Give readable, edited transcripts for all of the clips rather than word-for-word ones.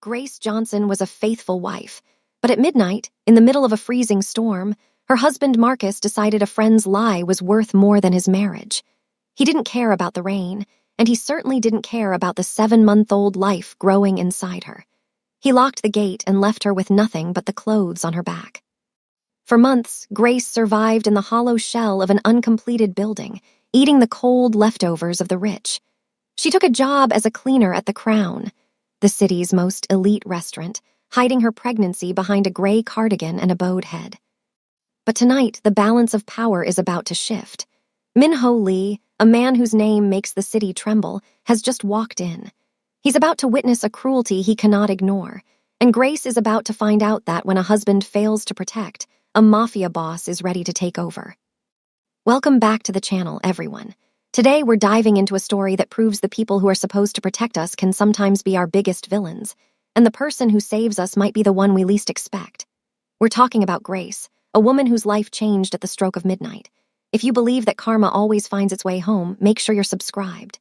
Grace Johnson was a faithful wife, but at midnight, in the middle of a freezing storm, her husband Marcus decided a friend's lie was worth more than his marriage. He didn't care about the rain, and he certainly didn't care about the 7-month-old life growing inside her. He locked the gate and left her with nothing but the clothes on her back. For months, Grace survived in the hollow shell of an uncompleted building, eating the cold leftovers of the rich. She took a job as a cleaner at the Crown, the city's most elite restaurant, hiding her pregnancy behind a gray cardigan and a bowed head. But tonight, the balance of power is about to shift. Min-ho Lee, a man whose name makes the city tremble, has just walked in. He's about to witness a cruelty he cannot ignore, and Grace is about to find out that when a husband fails to protect, a mafia boss is ready to take over. Welcome back to the channel, everyone. Today we're diving into a story that proves the people who are supposed to protect us can sometimes be our biggest villains, and the person who saves us might be the one we least expect. We're talking about Grace, a woman whose life changed at the stroke of midnight. If you believe that karma always finds its way home, make sure you're subscribed.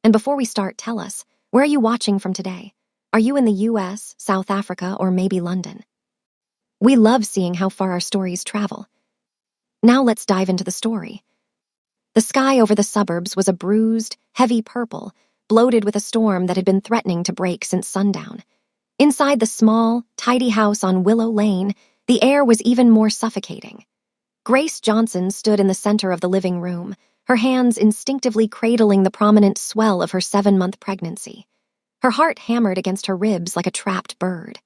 And before we start, tell us, where are you watching from today? Are you in the US, South Africa, or maybe London? We love seeing how far our stories travel. Now let's dive into the story. The sky over the suburbs was a bruised, heavy purple, bloated with a storm that had been threatening to break since sundown. Inside the small, tidy house on Willow Lane, the air was even more suffocating. Grace Johnson stood in the center of the living room, her hands instinctively cradling the prominent swell of her 7-month pregnancy. Her heart hammered against her ribs like a trapped bird.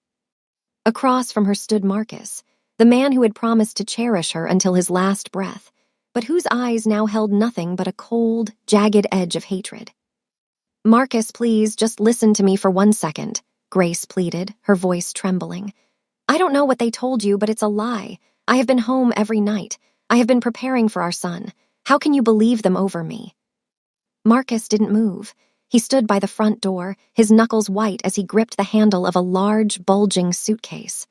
Across from her stood Marcus, the man who had promised to cherish her until his last breath, but whose eyes now held nothing but a cold, jagged edge of hatred. "Marcus, please, just listen to me for 1 second," Grace pleaded, her voice trembling. "I don't know what they told you, but it's a lie. I have been home every night. I have been preparing for our son. How can you believe them over me?" Marcus didn't move. He stood by the front door, his knuckles white as he gripped the handle of a large, bulging suitcase.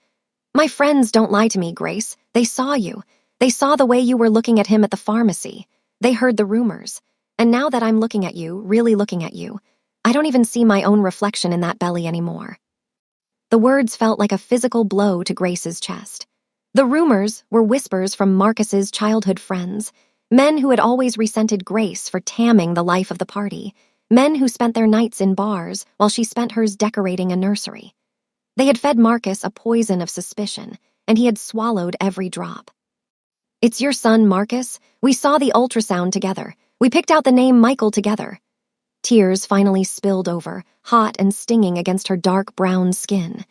"My friends don't lie to me, Grace. They saw you. They saw the way you were looking at him at the pharmacy. They heard the rumors. And now that I'm looking at you, really looking at you, I don't even see my own reflection in that belly anymore." The words felt like a physical blow to Grace's chest. The rumors were whispers from Marcus's childhood friends, men who had always resented Grace for tamming the life of the party, men who spent their nights in bars while she spent hers decorating a nursery. They had fed Marcus a poison of suspicion, and he had swallowed every drop. "It's your son, Marcus. We saw the ultrasound together. We picked out the name Michael together." Tears finally spilled over, hot and stinging against her dark brown skin.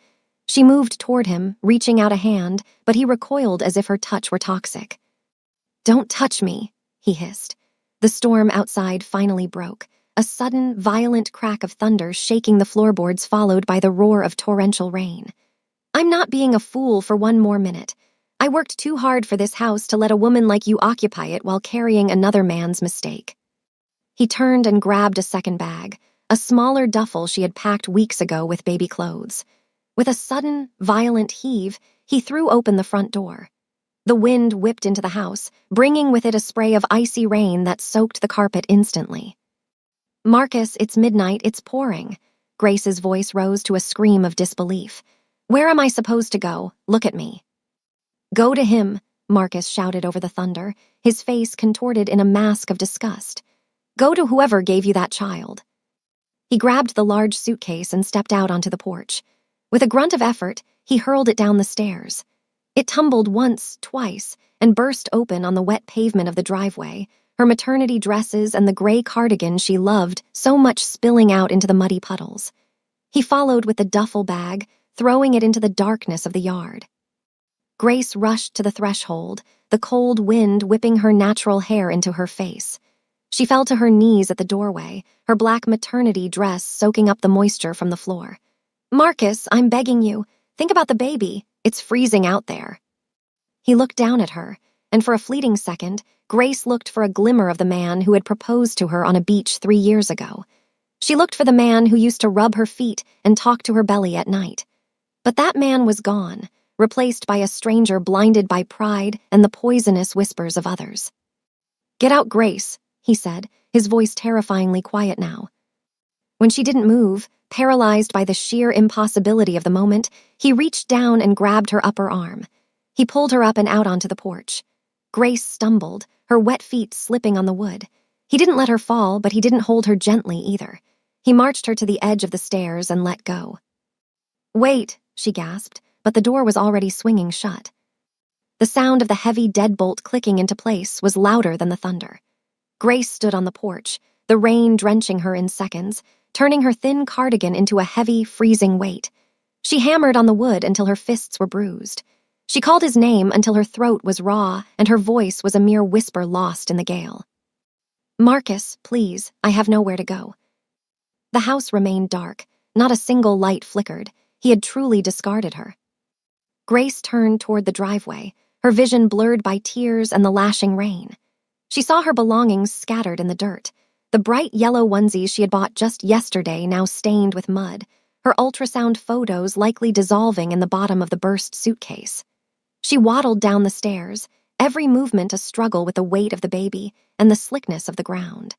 She moved toward him, reaching out a hand, but he recoiled as if her touch were toxic. "Don't touch me," he hissed. The storm outside finally broke, a sudden, violent crack of thunder shaking the floorboards followed by the roar of torrential rain. "I'm not being a fool for 1 more minute. I worked too hard for this house to let a woman like you occupy it while carrying another man's mistake." He turned and grabbed a second bag, a smaller duffel she had packed weeks ago with baby clothes. With a sudden, violent heave, he threw open the front door. The wind whipped into the house, bringing with it a spray of icy rain that soaked the carpet instantly. "Marcus, it's midnight, it's pouring." Grace's voice rose to a scream of disbelief. "Where am I supposed to go? Look at me." "Go to him," Marcus shouted over the thunder, his face contorted in a mask of disgust. "Go to whoever gave you that child." He grabbed the large suitcase and stepped out onto the porch. With a grunt of effort, he hurled it down the stairs. It tumbled once, twice, and burst open on the wet pavement of the driveway, her maternity dresses and the gray cardigan she loved so much spilling out into the muddy puddles. He followed with the duffel bag, throwing it into the darkness of the yard. Grace rushed to the threshold, the cold wind whipping her natural hair into her face. She fell to her knees at the doorway, her black maternity dress soaking up the moisture from the floor. "Marcus, I'm begging you. Think about the baby. It's freezing out there." He looked down at her, and for a fleeting second, Grace looked for a glimmer of the man who had proposed to her on a beach 3 years ago. She looked for the man who used to rub her feet and talk to her belly at night. But that man was gone, replaced by a stranger blinded by pride and the poisonous whispers of others. "Get out, Grace," he said, his voice terrifyingly quiet now. When she didn't move, paralyzed by the sheer impossibility of the moment, he reached down and grabbed her upper arm. He pulled her up and out onto the porch. Grace stumbled, her wet feet slipping on the wood. He didn't let her fall, but he didn't hold her gently either. He marched her to the edge of the stairs and let go. "Wait," she gasped, but the door was already swinging shut. The sound of the heavy deadbolt clicking into place was louder than the thunder. Grace stood on the porch, the rain drenching her in seconds, turning her thin cardigan into a heavy, freezing weight. She hammered on the wood until her fists were bruised. She called his name until her throat was raw and her voice was a mere whisper lost in the gale. "Marcus, please, I have nowhere to go." The house remained dark. Not a single light flickered. He had truly discarded her. Grace turned toward the driveway, her vision blurred by tears and the lashing rain. She saw her belongings scattered in the dirt. The bright yellow onesies she had bought just yesterday now stained with mud, her ultrasound photos likely dissolving in the bottom of the burst suitcase. She waddled down the stairs, every movement a struggle with the weight of the baby and the slickness of the ground.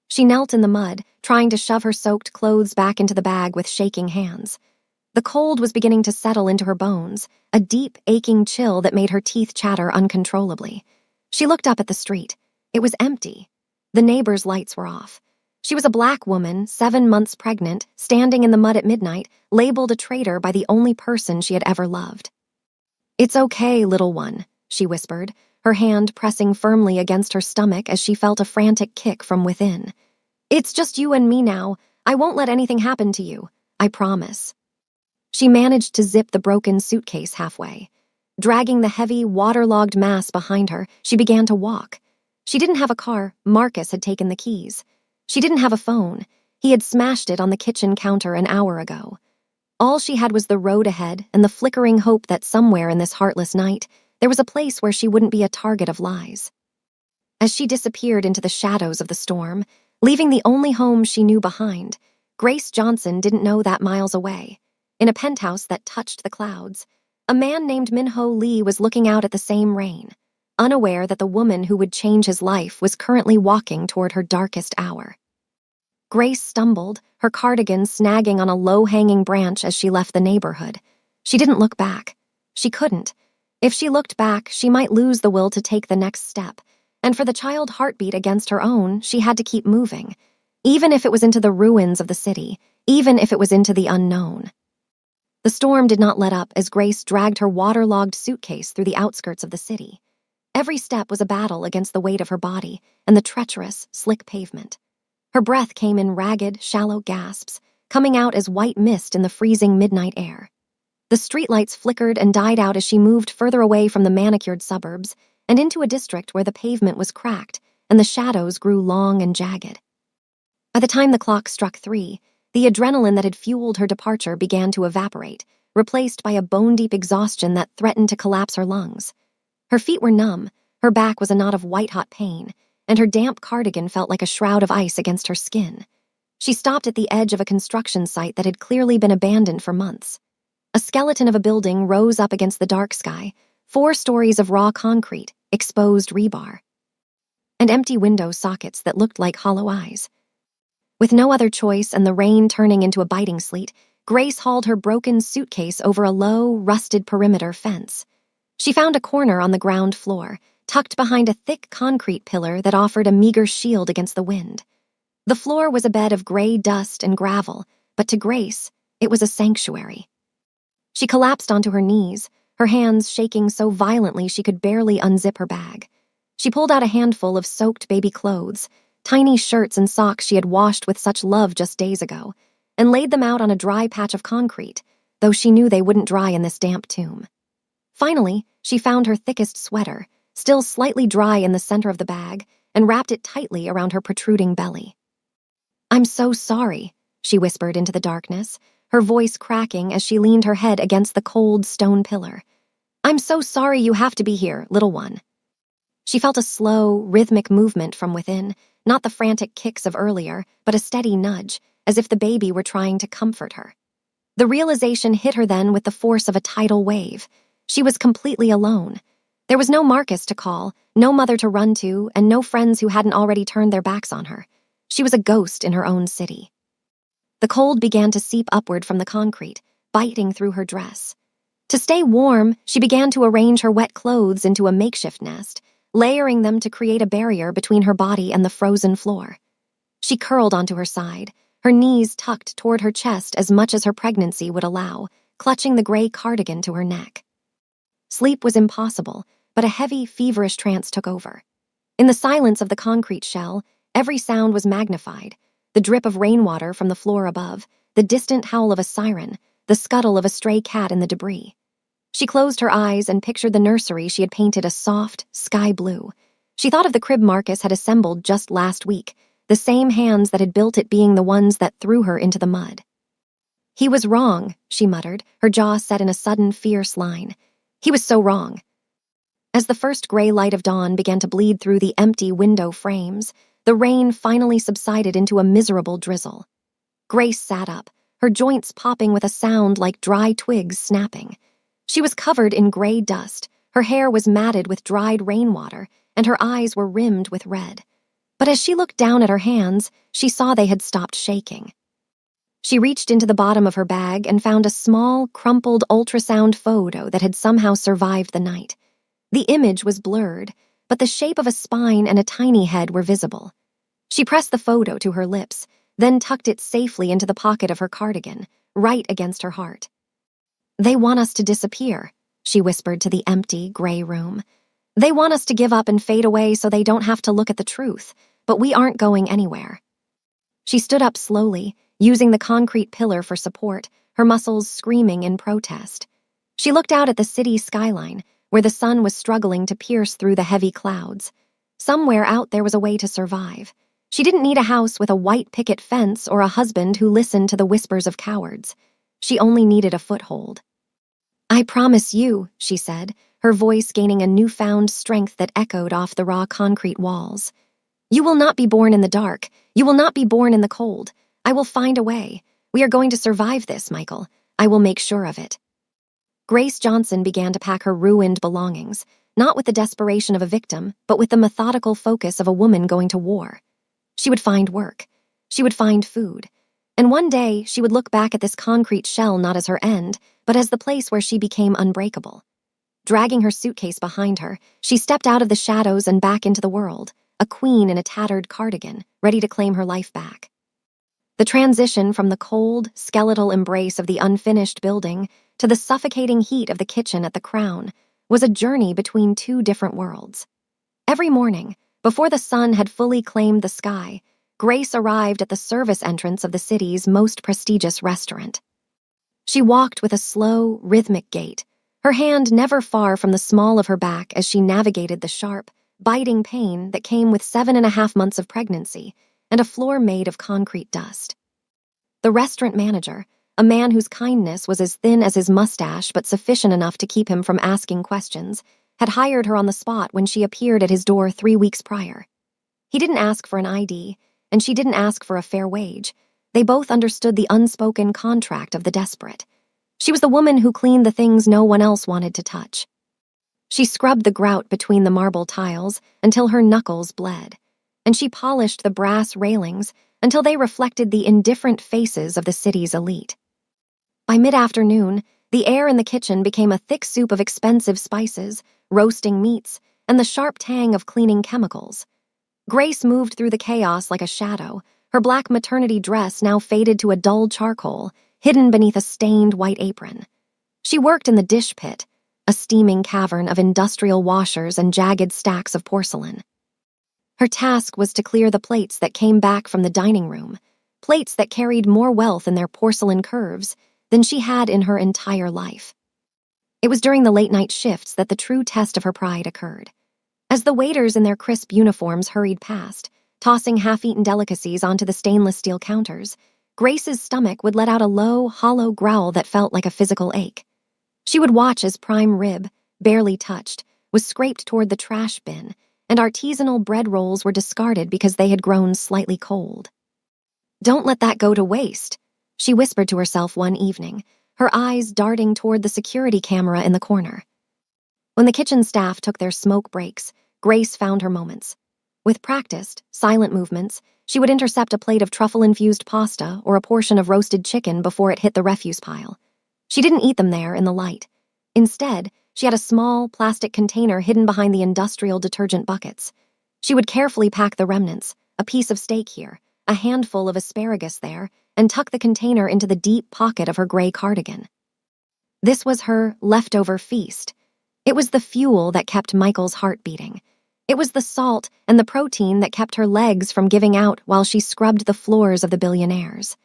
She knelt in the mud, trying to shove her soaked clothes back into the bag with shaking hands. The cold was beginning to settle into her bones, a deep, aching chill that made her teeth chatter uncontrollably. She looked up at the street. It was empty. The neighbors' lights were off. She was a black woman, 7 months pregnant, standing in the mud at midnight, labeled a traitor by the only person she had ever loved. "It's okay, little one," she whispered, her hand pressing firmly against her stomach as she felt a frantic kick from within. "It's just you and me now. I won't let anything happen to you. I promise." She managed to zip the broken suitcase halfway. Dragging the heavy, waterlogged mass behind her, she began to walk. She didn't have a car. Marcus had taken the keys. She didn't have a phone. He had smashed it on the kitchen counter an hour ago. All she had was the road ahead and the flickering hope that somewhere in this heartless night, there was a place where she wouldn't be a target of lies. As she disappeared into the shadows of the storm, leaving the only home she knew behind, Grace Johnson didn't know that miles away. In a penthouse that touched the clouds, a man named Min-Ho Lee was looking out at the same rain, unaware that the woman who would change his life was currently walking toward her darkest hour. Grace stumbled, her cardigan snagging on a low-hanging branch as she left the neighborhood. She didn't look back. She couldn't. If she looked back, she might lose the will to take the next step, and for the child heartbeat against her own, she had to keep moving, even if it was into the ruins of the city, even if it was into the unknown. The storm did not let up as Grace dragged her waterlogged suitcase through the outskirts of the city. Every step was a battle against the weight of her body and the treacherous, slick pavement. Her breath came in ragged, shallow gasps, coming out as white mist in the freezing midnight air. The streetlights flickered and died out as she moved further away from the manicured suburbs and into a district where the pavement was cracked and the shadows grew long and jagged. By the time the clock struck 3, the adrenaline that had fueled her departure began to evaporate, replaced by a bone-deep exhaustion that threatened to collapse her lungs. Her feet were numb, her back was a knot of white-hot pain, and her damp cardigan felt like a shroud of ice against her skin. She stopped at the edge of a construction site that had clearly been abandoned for months. A skeleton of a building rose up against the dark sky, 4 stories of raw concrete, exposed rebar, and empty window sockets that looked like hollow eyes. With no other choice and the rain turning into a biting sleet, Grace hauled her broken suitcase over a low, rusted perimeter fence. She found a corner on the ground floor, tucked behind a thick concrete pillar that offered a meager shield against the wind. The floor was a bed of gray dust and gravel, but to Grace, it was a sanctuary. She collapsed onto her knees, her hands shaking so violently she could barely unzip her bag. She pulled out a handful of soaked baby clothes, tiny shirts and socks she had washed with such love just days ago, and laid them out on a dry patch of concrete, though she knew they wouldn't dry in this damp tomb. Finally, she found her thickest sweater, still slightly dry in the center of the bag, and wrapped it tightly around her protruding belly. "I'm so sorry," she whispered into the darkness, her voice cracking as she leaned her head against the cold stone pillar. "I'm so sorry you have to be here, little one." She felt a slow, rhythmic movement from within, not the frantic kicks of earlier, but a steady nudge, as if the baby were trying to comfort her. The realization hit her then with the force of a tidal wave. She was completely alone. There was no Marcus to call, no mother to run to, and no friends who hadn't already turned their backs on her. She was a ghost in her own city. The cold began to seep upward from the concrete, biting through her dress. To stay warm, she began to arrange her wet clothes into a makeshift nest, layering them to create a barrier between her body and the frozen floor. She curled onto her side, her knees tucked toward her chest as much as her pregnancy would allow, clutching the gray cardigan to her neck. Sleep was impossible, but a heavy, feverish trance took over. In the silence of the concrete shell, every sound was magnified: the drip of rainwater from the floor above, the distant howl of a siren, the scuttle of a stray cat in the debris. She closed her eyes and pictured the nursery she had painted a soft, sky blue. She thought of the crib Marcus had assembled just last week, the same hands that had built it being the ones that threw her into the mud. He was wrong, she muttered, her jaw set in a sudden, fierce line. He was so wrong. As the first gray light of dawn began to bleed through the empty window frames, the rain finally subsided into a miserable drizzle. Grace sat up, her joints popping with a sound like dry twigs snapping. She was covered in gray dust, her hair was matted with dried rainwater, and her eyes were rimmed with red. But as she looked down at her hands, she saw they had stopped shaking. She reached into the bottom of her bag and found a small, crumpled ultrasound photo that had somehow survived the night. The image was blurred, but the shape of a spine and a tiny head were visible. She pressed the photo to her lips, then tucked it safely into the pocket of her cardigan, right against her heart. "They want us to disappear," she whispered to the empty, gray room. "They want us to give up and fade away so they don't have to look at the truth, but we aren't going anywhere." She stood up slowly, using the concrete pillar for support, her muscles screaming in protest. She looked out at the city skyline, where the sun was struggling to pierce through the heavy clouds. Somewhere out there was a way to survive. She didn't need a house with a white picket fence or a husband who listened to the whispers of cowards. She only needed a foothold. "I promise you," she said, her voice gaining a newfound strength that echoed off the raw concrete walls. "You will not be born in the dark. You will not be born in the cold. I will find a way. We are going to survive this, Michael. I will make sure of it." Grace Johnson began to pack her ruined belongings, not with the desperation of a victim, but with the methodical focus of a woman going to war. She would find work. She would find food. And one day, she would look back at this concrete shell not as her end, but as the place where she became unbreakable. Dragging her suitcase behind her, she stepped out of the shadows and back into the world, a queen in a tattered cardigan, ready to claim her life back. The transition from the cold, skeletal embrace of the unfinished building to the suffocating heat of the kitchen at the Crown was a journey between two different worlds. Every morning, before the sun had fully claimed the sky, Grace arrived at the service entrance of the city's most prestigious restaurant. She walked with a slow, rhythmic gait, her hand never far from the small of her back as she navigated the sharp, biting pain that came with 7.5 months of pregnancy and a floor made of concrete dust. The restaurant manager, a man whose kindness was as thin as his mustache but sufficient enough to keep him from asking questions, had hired her on the spot when she appeared at his door 3 weeks prior. He didn't ask for an ID, and she didn't ask for a fair wage. They both understood the unspoken contract of the desperate. She was the woman who cleaned the things no one else wanted to touch. She scrubbed the grout between the marble tiles until her knuckles bled, and she polished the brass railings until they reflected the indifferent faces of the city's elite. By mid-afternoon, the air in the kitchen became a thick soup of expensive spices, roasting meats, and the sharp tang of cleaning chemicals. Grace moved through the chaos like a shadow, her black maternity dress now faded to a dull charcoal, hidden beneath a stained white apron. She worked in the dish pit, a steaming cavern of industrial washers and jagged stacks of porcelain. Her task was to clear the plates that came back from the dining room, plates that carried more wealth in their porcelain curves than she had in her entire life. It was during the late-night shifts that the true test of her pride occurred. As the waiters in their crisp uniforms hurried past, tossing half-eaten delicacies onto the stainless steel counters, Grace's stomach would let out a low, hollow growl that felt like a physical ache. She would watch as prime rib, barely touched, was scraped toward the trash bin, and artisanal bread rolls were discarded because they had grown slightly cold. "Don't let that go to waste," she whispered to herself one evening, her eyes darting toward the security camera in the corner. When the kitchen staff took their smoke breaks, Grace found her moments. With practiced, silent movements, She would intercept a plate of truffle-infused pasta or a portion of roasted chicken before it hit the refuse pile. She didn't eat them there in the light. Instead, she had a small, plastic container hidden behind the industrial detergent buckets. She would carefully pack the remnants, a piece of steak here, a handful of asparagus there, and tuck the container into the deep pocket of her gray cardigan. This was her leftover feast. It was the fuel that kept Michael's heart beating. It was the salt and the protein that kept her legs from giving out while she scrubbed the floors of the billionaires.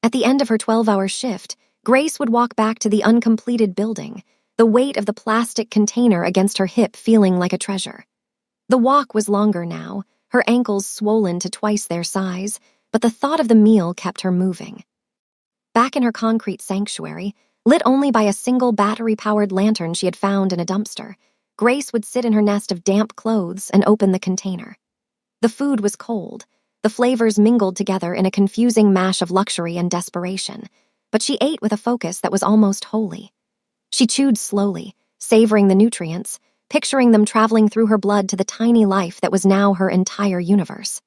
At the end of her 12-hour shift, Grace would walk back to the uncompleted building, the weight of the plastic container against her hip feeling like a treasure. The walk was longer now, her ankles swollen to twice their size, but the thought of the meal kept her moving. Back in her concrete sanctuary, lit only by a single battery-powered lantern she had found in a dumpster, Grace would sit in her nest of damp clothes and open the container. The food was cold. The flavors mingled together in a confusing mash of luxury and desperation, but she ate with a focus that was almost holy. She chewed slowly, savoring the nutrients, picturing them traveling through her blood to the tiny life that was now her entire universe.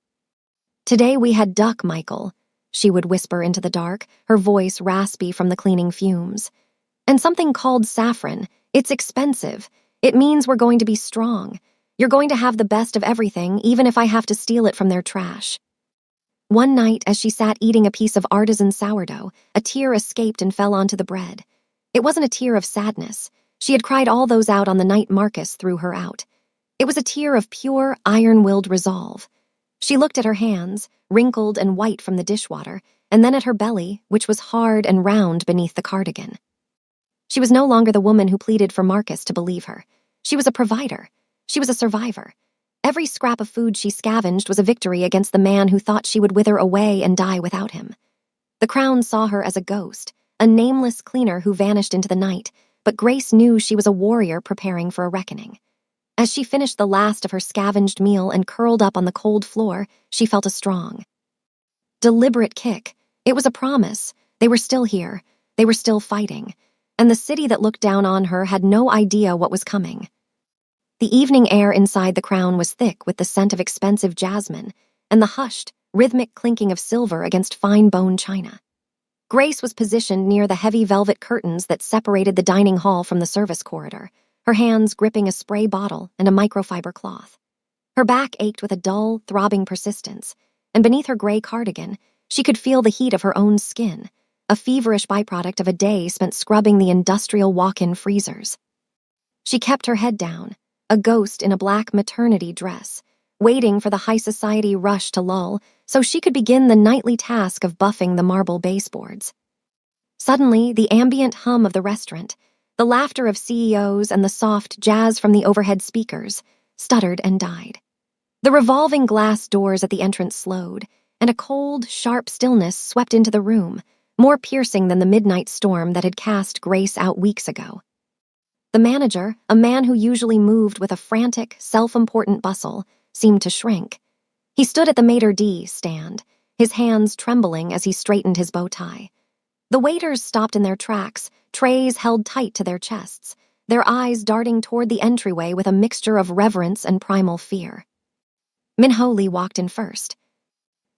"Today we had duck, Michael," she would whisper into the dark, her voice raspy from the cleaning fumes. "And something called saffron. It's expensive. It means we're going to be strong. You're going to have the best of everything, even if I have to steal it from their trash." One night, as she sat eating a piece of artisan sourdough, a tear escaped and fell onto the bread. It wasn't a tear of sadness. She had cried all those out on the night Marcus threw her out. It was a tear of pure, iron-willed resolve. She looked at her hands, wrinkled and white from the dishwater, and then at her belly, which was hard and round beneath the cardigan. She was no longer the woman who pleaded for Marcus to believe her. She was a provider. She was a survivor. Every scrap of food she scavenged was a victory against the man who thought she would wither away and die without him. The Crown saw her as a ghost, a nameless cleaner who vanished into the night, but Grace knew she was a warrior preparing for a reckoning. As she finished the last of her scavenged meal and curled up on the cold floor, she felt a strong, deliberate kick. It was a promise. They were still here. They were still fighting. And the city that looked down on her had no idea what was coming. The evening air inside the Crown was thick with the scent of expensive jasmine and the hushed, rhythmic clinking of silver against fine bone china. Grace was positioned near the heavy velvet curtains that separated the dining hall from the service corridor, her hands gripping a spray bottle and a microfiber cloth. Her back ached with a dull, throbbing persistence, and beneath her gray cardigan, she could feel the heat of her own skin, a feverish byproduct of a day spent scrubbing the industrial walk-in freezers. She kept her head down, a ghost in a black maternity dress, waiting for the high society rush to lull so she could begin the nightly task of buffing the marble baseboards. Suddenly, the ambient hum of the restaurant, the laughter of CEOs and the soft jazz from the overhead speakers, stuttered and died. The revolving glass doors at the entrance slowed, and a cold, sharp stillness swept into the room, more piercing than the midnight storm that had cast Grace out weeks ago. The manager, a man who usually moved with a frantic, self-important bustle, seemed to shrink. He stood at the maitre d' stand, his hands trembling as he straightened his bow tie. The waiters stopped in their tracks, trays held tight to their chests, their eyes darting toward the entryway with a mixture of reverence and primal fear. Min-Ho Lee walked in first.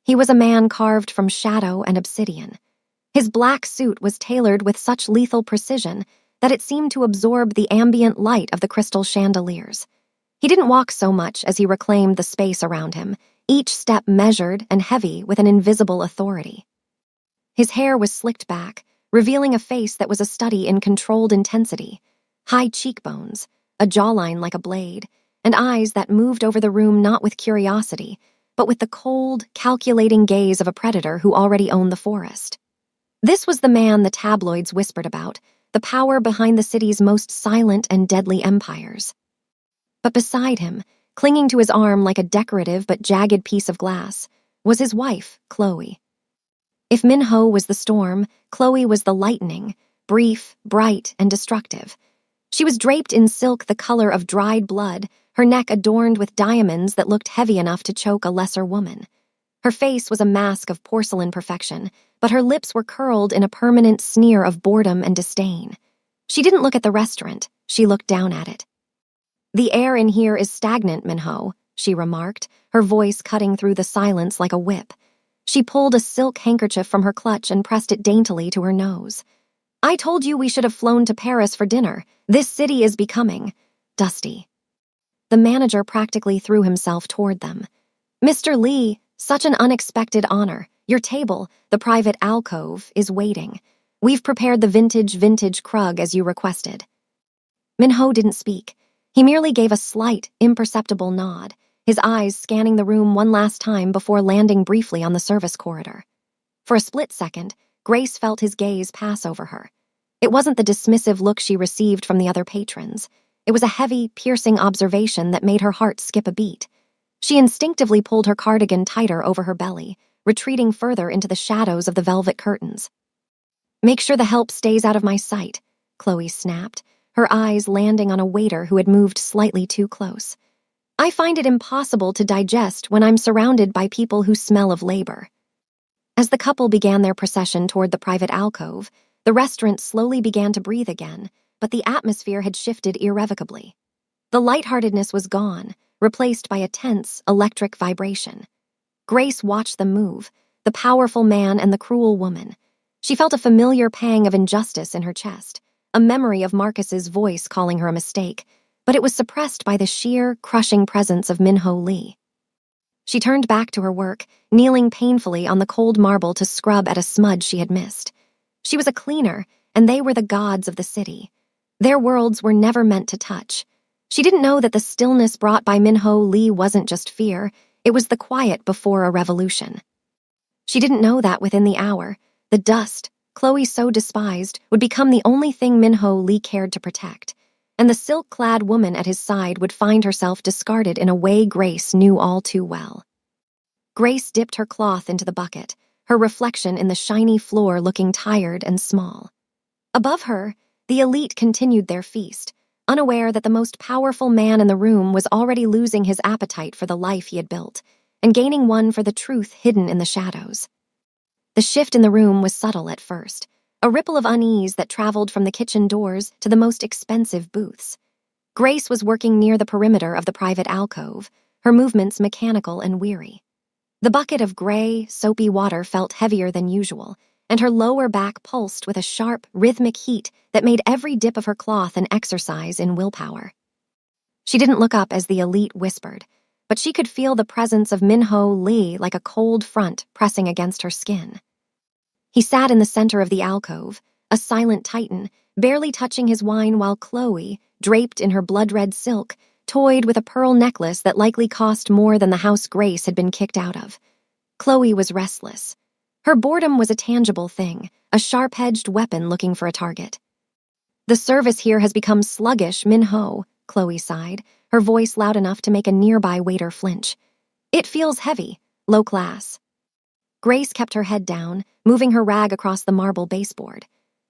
He was a man carved from shadow and obsidian. His black suit was tailored with such lethal precision that it seemed to absorb the ambient light of the crystal chandeliers. He didn't walk so much as he reclaimed the space around him, each step measured and heavy with an invisible authority. His hair was slicked back, revealing a face that was a study in controlled intensity, high cheekbones, a jawline like a blade, and eyes that moved over the room not with curiosity, but with the cold, calculating gaze of a predator who already owned the forest. This was the man the tabloids whispered about, the power behind the city's most silent and deadly empires. But beside him, clinging to his arm like a decorative but jagged piece of glass, was his wife, Chloe. If Min-Ho was the storm, Chloe was the lightning, brief, bright, and destructive. She was draped in silk the color of dried blood, her neck adorned with diamonds that looked heavy enough to choke a lesser woman. Her face was a mask of porcelain perfection, but her lips were curled in a permanent sneer of boredom and disdain. She didn't look at the restaurant, she looked down at it. "The air in here is stagnant, Min-Ho," she remarked, her voice cutting through the silence like a whip. She pulled a silk handkerchief from her clutch and pressed it daintily to her nose. I told you we should have flown to Paris for dinner. This city is becoming dusty. The manager practically threw himself toward them. Mr. Lee, such an unexpected honor. Your table, the private alcove, is waiting. We've prepared the vintage krug as you requested. Minho didn't speak. He merely gave a slight, imperceptible nod, his eyes scanning the room one last time before landing briefly on the service corridor. For a split second, Grace felt his gaze pass over her. It wasn't the dismissive look she received from the other patrons. It was a heavy, piercing observation that made her heart skip a beat. She instinctively pulled her cardigan tighter over her belly, retreating further into the shadows of the velvet curtains. Make sure the help stays out of my sight, Chloe snapped, her eyes landing on a waiter who had moved slightly too close. I find it impossible to digest when I'm surrounded by people who smell of labor. As the couple began their procession toward the private alcove, the restaurant slowly began to breathe again, but the atmosphere had shifted irrevocably. The lightheartedness was gone, replaced by a tense, electric vibration. Grace watched them move, the powerful man and the cruel woman. She felt a familiar pang of injustice in her chest, a memory of Marcus's voice calling her a mistake, but it was suppressed by the sheer, crushing presence of Minho Lee. She turned back to her work, kneeling painfully on the cold marble to scrub at a smudge she had missed. She was a cleaner, and they were the gods of the city. Their worlds were never meant to touch. She didn't know that the stillness brought by Minho Lee wasn't just fear, it was the quiet before a revolution. She didn't know that within the hour, the dust, Chloe so despised, would become the only thing Minho Lee cared to protect, and the silk-clad woman at his side would find herself discarded in a way Grace knew all too well. Grace dipped her cloth into the bucket, her reflection in the shiny floor looking tired and small. Above her, the elite continued their feast, unaware that the most powerful man in the room was already losing his appetite for the life he had built, and gaining one for the truth hidden in the shadows. The shift in the room was subtle at first, a ripple of unease that traveled from the kitchen doors to the most expensive booths. Grace was working near the perimeter of the private alcove, her movements mechanical and weary. The bucket of gray, soapy water felt heavier than usual, and her lower back pulsed with a sharp, rhythmic heat that made every dip of her cloth an exercise in willpower. She didn't look up as the elite whispered, but she could feel the presence of Minho Lee like a cold front pressing against her skin. He sat in the center of the alcove, a silent titan, barely touching his wine while Chloe, draped in her blood-red silk, toyed with a pearl necklace that likely cost more than the house Grace had been kicked out of. Chloe was restless. Her boredom was a tangible thing, a sharp-edged weapon looking for a target. The service here has become sluggish, Minho, Chloe sighed, her voice loud enough to make a nearby waiter flinch. It feels heavy, low class. Grace kept her head down, moving her rag across the marble baseboard.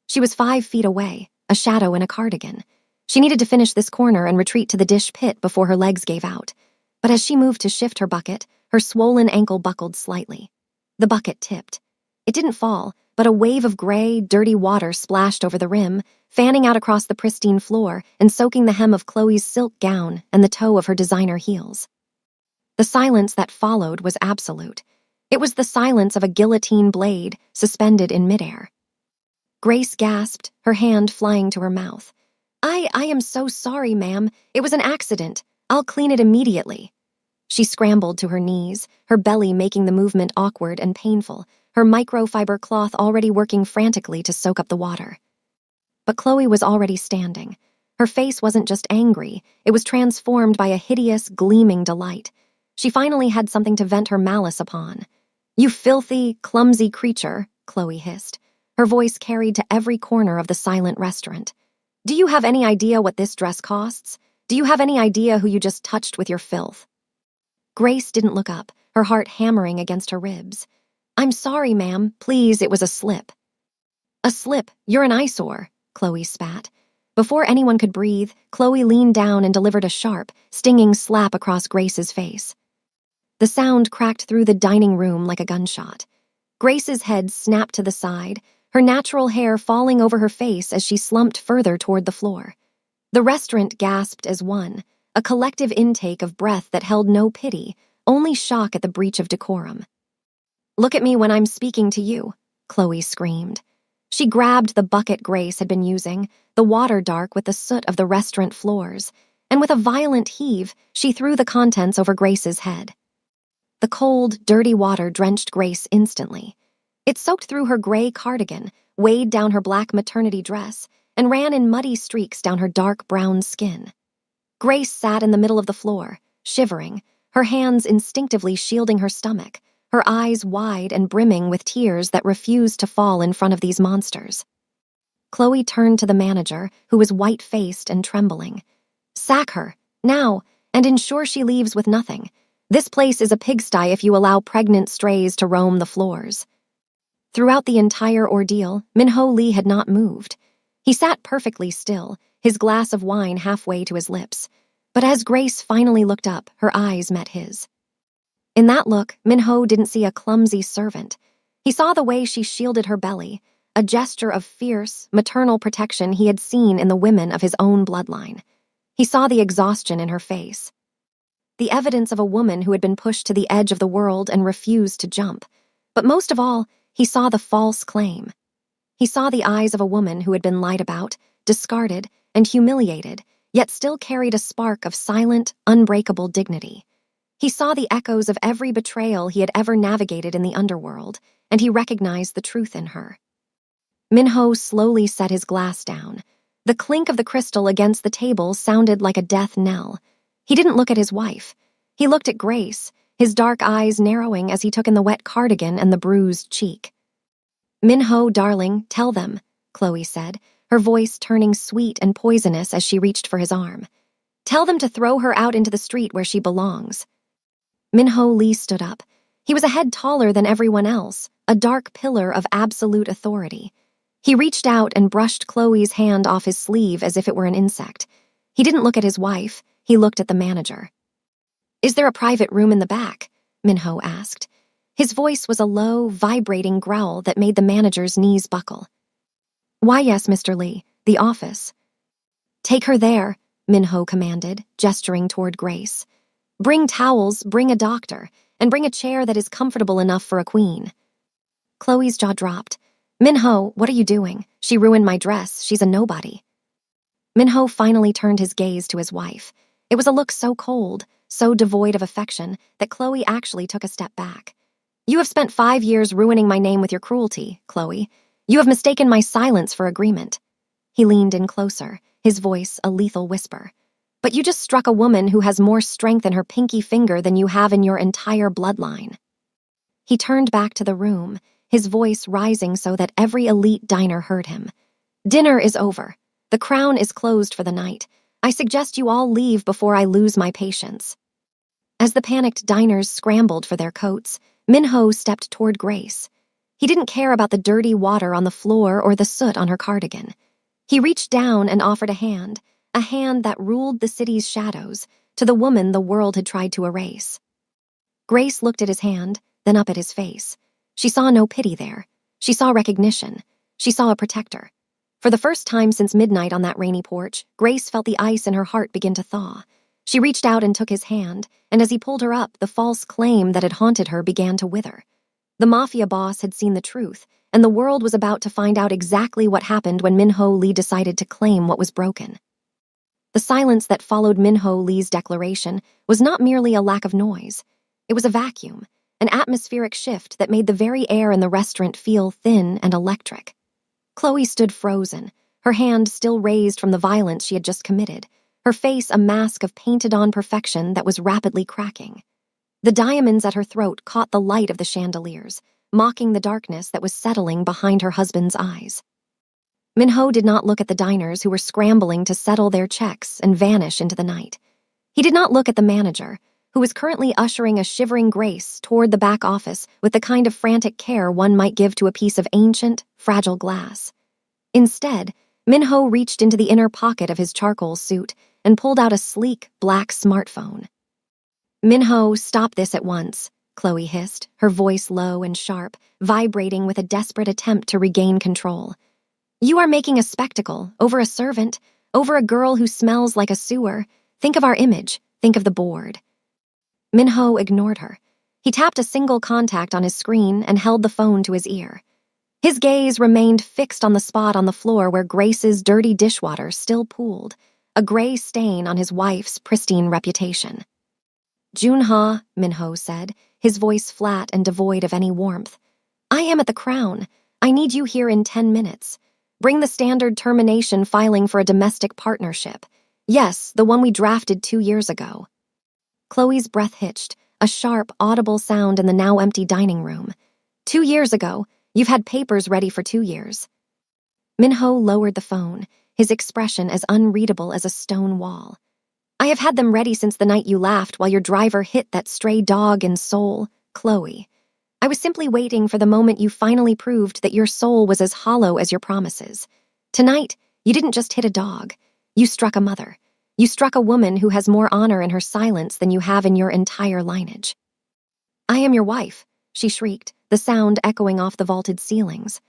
She was 5 feet away, a shadow in a cardigan. She needed to finish this corner and retreat to the dish pit before her legs gave out. But as she moved to shift her bucket, her swollen ankle buckled slightly. The bucket tipped. It didn't fall, but a wave of gray, dirty water splashed over the rim, fanning out across the pristine floor and soaking the hem of Chloe's silk gown and the toe of her designer heels. The silence that followed was absolute. It was the silence of a guillotine blade suspended in midair. Grace gasped, her hand flying to her mouth. I am so sorry, ma'am. It was an accident. I'll clean it immediately. She scrambled to her knees, her belly making the movement awkward and painful, her microfiber cloth already working frantically to soak up the water. But Chloe was already standing. Her face wasn't just angry, it was transformed by a hideous, gleaming delight. She finally had something to vent her malice upon. You filthy, clumsy creature, Chloe hissed. Her voice carried to every corner of the silent restaurant. Do you have any idea what this dress costs? Do you have any idea who you just touched with your filth? Grace didn't look up, her heart hammering against her ribs. I'm sorry, ma'am. Please, it was a slip. A slip? You're an eyesore, Chloe spat. Before anyone could breathe, Chloe leaned down and delivered a sharp, stinging slap across Grace's face. The sound cracked through the dining room like a gunshot. Grace's head snapped to the side, her natural hair falling over her face as she slumped further toward the floor. The restaurant gasped as one, a collective intake of breath that held no pity, only shock at the breach of decorum. "Look at me when I'm speaking to you," Chloe screamed. She grabbed the bucket Grace had been using, the water dark with the soot of the restaurant floors, and with a violent heave, she threw the contents over Grace's head. The cold, dirty water drenched Grace instantly. It soaked through her gray cardigan, weighed down her black maternity dress, and ran in muddy streaks down her dark brown skin. Grace sat in the middle of the floor, shivering, her hands instinctively shielding her stomach, her eyes wide and brimming with tears that refused to fall in front of these monsters. Chloe turned to the manager, who was white-faced and trembling. "Sack her, now, and ensure she leaves with nothing. This place is a pigsty if you allow pregnant strays to roam the floors." Throughout the entire ordeal, Min-ho Lee had not moved. He sat perfectly still, his glass of wine halfway to his lips. But as Grace finally looked up, her eyes met his. In that look, Min-ho didn't see a clumsy servant. He saw the way she shielded her belly, a gesture of fierce, maternal protection he had seen in the women of his own bloodline. He saw the exhaustion in her face, the evidence of a woman who had been pushed to the edge of the world and refused to jump. But most of all, he saw the false claim. He saw the eyes of a woman who had been lied about, discarded, and humiliated, yet still carried a spark of silent, unbreakable dignity. He saw the echoes of every betrayal he had ever navigated in the underworld, and he recognized the truth in her. Min-ho slowly set his glass down. The clink of the crystal against the table sounded like a death knell. He didn't look at his wife. He looked at Grace, his dark eyes narrowing as he took in the wet cardigan and the bruised cheek. "Min-ho, darling, tell them," Chloe said, her voice turning sweet and poisonous as she reached for his arm. "Tell them to throw her out into the street where she belongs." Min-ho Lee stood up. He was a head taller than everyone else, a dark pillar of absolute authority. He reached out and brushed Chloe's hand off his sleeve as if it were an insect. He didn't look at his wife, he looked at the manager. "Is there a private room in the back?" Min-ho asked. His voice was a low, vibrating growl that made the manager's knees buckle. "Why, yes, Mr. Lee, the office." "Take her there," Min-ho commanded, gesturing toward Grace. "Bring towels, bring a doctor, and bring a chair that is comfortable enough for a queen." Chloe's jaw dropped. "Min-ho, what are you doing? She ruined my dress. She's a nobody." Min-ho finally turned his gaze to his wife. It was a look so cold, so devoid of affection, that Chloe actually took a step back. "You have spent 5 years ruining my name with your cruelty, Chloe. You have mistaken my silence for agreement." He leaned in closer, his voice a lethal whisper. "But you just struck a woman who has more strength in her pinky finger than you have in your entire bloodline." He turned back to the room, his voice rising so that every elite diner heard him. "Dinner is over. The Crown is closed for the night. I suggest you all leave before I lose my patience." As the panicked diners scrambled for their coats, Min-ho stepped toward Grace. He didn't care about the dirty water on the floor or the soot on her cardigan. He reached down and offered a hand that ruled the city's shadows, to the woman the world had tried to erase. Grace looked at his hand, then up at his face. She saw no pity there. She saw recognition. She saw a protector. For the first time since midnight on that rainy porch, Grace felt the ice in her heart begin to thaw. She reached out and took his hand, and as he pulled her up, the false claim that had haunted her began to wither. The Mafia boss had seen the truth, and the world was about to find out exactly what happened when Min-ho Lee decided to claim what was broken. The silence that followed Min-ho Lee's declaration was not merely a lack of noise. It was a vacuum, an atmospheric shift that made the very air in the restaurant feel thin and electric. Chloe stood frozen, her hand still raised from the violence she had just committed, her face a mask of painted-on perfection that was rapidly cracking. The diamonds at her throat caught the light of the chandeliers, mocking the darkness that was settling behind her husband's eyes. Min-ho did not look at the diners who were scrambling to settle their checks and vanish into the night. He did not look at the manager, who was currently ushering a shivering Grace toward the back office with the kind of frantic care one might give to a piece of ancient, fragile glass. Instead, Min-ho reached into the inner pocket of his charcoal suit and pulled out a sleek, black smartphone. "Min-ho, stop this at once," Chloe hissed, her voice low and sharp, vibrating with a desperate attempt to regain control. "You are making a spectacle, over a servant, over a girl who smells like a sewer. Think of our image. Think of the board. Minho ignored her. He tapped a single contact on his screen and held the phone to his ear. His gaze remained fixed on the spot on the floor where Grace's dirty dishwater still pooled, a gray stain on his wife's pristine reputation. Junha, Minho said, his voice flat and devoid of any warmth. I am at the Crown. I need you here in 10 minutes. Bring the standard termination filing for a domestic partnership. Yes, the one we drafted 2 years ago. Chloe's breath hitched, a sharp, audible sound in the now empty dining room. 2 years ago, you've had papers ready for 2 years. Minho lowered the phone, his expression as unreadable as a stone wall. I have had them ready since the night you laughed while your driver hit that stray dog in Seoul, Chloe. I was simply waiting for the moment you finally proved that your soul was as hollow as your promises. Tonight, you didn't just hit a dog. You struck a mother. You struck a woman who has more honor in her silence than you have in your entire lineage. I am your wife, she shrieked, the sound echoing off the vaulted ceilings.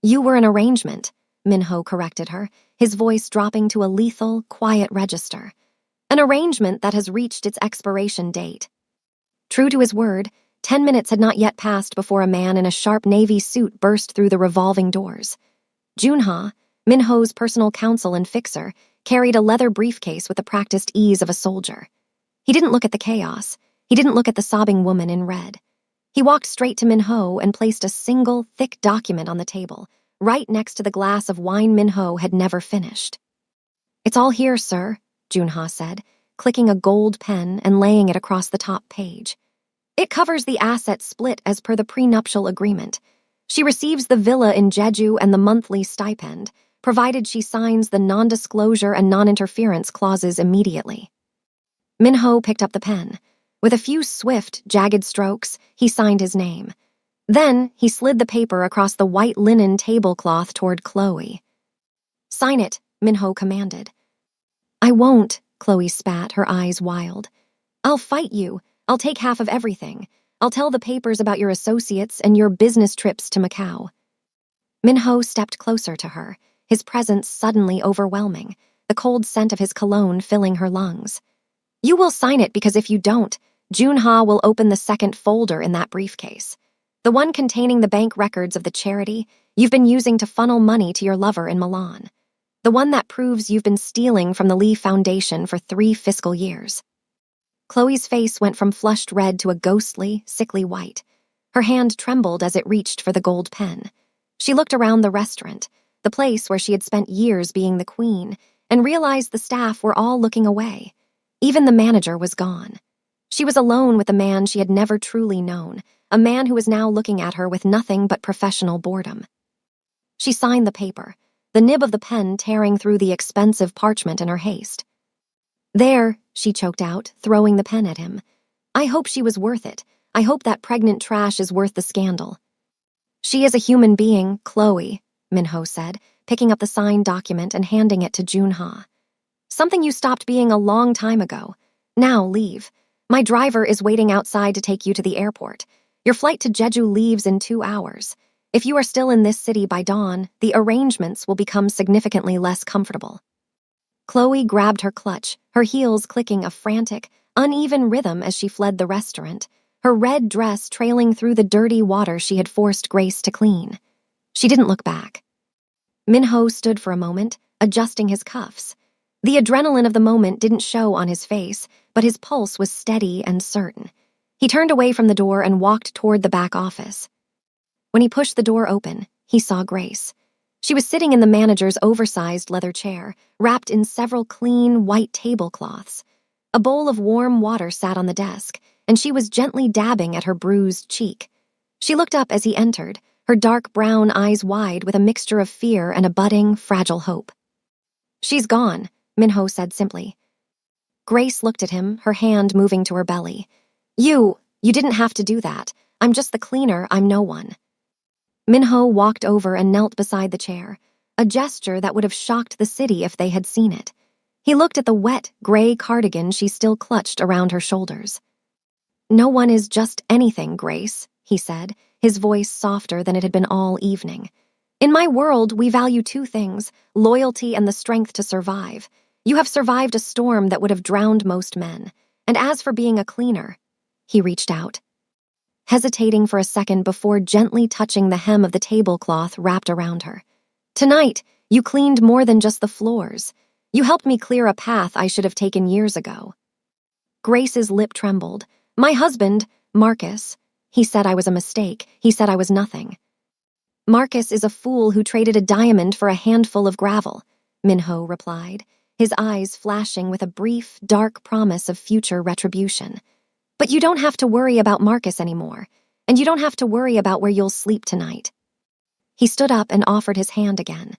You were an arrangement, Minho corrected her, his voice dropping to a lethal, quiet register. An arrangement that has reached its expiration date. True to his word, 10 minutes had not yet passed before a man in a sharp navy suit burst through the revolving doors. Junha, Minho's personal counsel and fixer, carried a leather briefcase with the practiced ease of a soldier. He didn't look at the chaos. He didn't look at the sobbing woman in red. He walked straight to Minho and placed a single, thick document on the table, right next to the glass of wine Minho had never finished. It's all here, sir, Junha said, clicking a gold pen and laying it across the top page. It covers the asset split as per the prenuptial agreement. She receives the villa in Jeju and the monthly stipend, provided she signs the non-disclosure and non-interference clauses immediately. Minho picked up the pen. With a few swift, jagged strokes, he signed his name. Then he slid the paper across the white linen tablecloth toward Chloe. Sign it, Minho commanded. I won't, Chloe spat, her eyes wild. I'll fight you. I'll take half of everything. I'll tell the papers about your associates and your business trips to Macau. Minho stepped closer to her, his presence suddenly overwhelming, the cold scent of his cologne filling her lungs. You will sign it because if you don't, Junha will open the second folder in that briefcase. The one containing the bank records of the charity you've been using to funnel money to your lover in Milan. The one that proves you've been stealing from the Lee Foundation for 3 fiscal years. Chloe's face went from flushed red to a ghostly, sickly white. Her hand trembled as it reached for the gold pen. She looked around the restaurant, the place where she had spent years being the queen, and realized the staff were all looking away. Even the manager was gone. She was alone with a man she had never truly known, a man who was now looking at her with nothing but professional boredom. She signed the paper, the nib of the pen tearing through the expensive parchment in her haste. There, she choked out, throwing the pen at him. I hope she was worth it. I hope that pregnant trash is worth the scandal. She is a human being, Chloe, Minho said, picking up the signed document and handing it to Junha. Something you stopped being a long time ago. Now leave. My driver is waiting outside to take you to the airport. Your flight to Jeju leaves in 2 hours. If you are still in this city by dawn, the arrangements will become significantly less comfortable. Chloe grabbed her clutch, her heels clicking a frantic, uneven rhythm as she fled the restaurant, her red dress trailing through the dirty water she had forced Grace to clean. She didn't look back. Minho stood for a moment, adjusting his cuffs. The adrenaline of the moment didn't show on his face, but his pulse was steady and certain. He turned away from the door and walked toward the back office. When he pushed the door open, he saw Grace. She was sitting in the manager's oversized leather chair, wrapped in several clean, white tablecloths. A bowl of warm water sat on the desk, and she was gently dabbing at her bruised cheek. She looked up as he entered, her dark brown eyes wide with a mixture of fear and a budding, fragile hope. She's gone, Minho said simply. Grace looked at him, her hand moving to her belly. You didn't have to do that. I'm just the cleaner, I'm no one. Minho walked over and knelt beside the chair, a gesture that would have shocked the city if they had seen it. He looked at the wet, gray cardigan she still clutched around her shoulders. No one is just anything, Grace, he said, his voice softer than it had been all evening. In my world, we value 2 things, loyalty and the strength to survive. You have survived a storm that would have drowned most men. And as for being a cleaner," he reached out, hesitating for a second before gently touching the hem of the tablecloth wrapped around her. "Tonight, you cleaned more than just the floors. You helped me clear a path I should have taken years ago." Grace's lip trembled. "My husband, Marcus, he said I was a mistake. He said I was nothing." "Marcus is a fool who traded a diamond for a handful of gravel," Minho replied, his eyes flashing with a brief, dark promise of future retribution. "But you don't have to worry about Marcus anymore, and you don't have to worry about where you'll sleep tonight." He stood up and offered his hand again.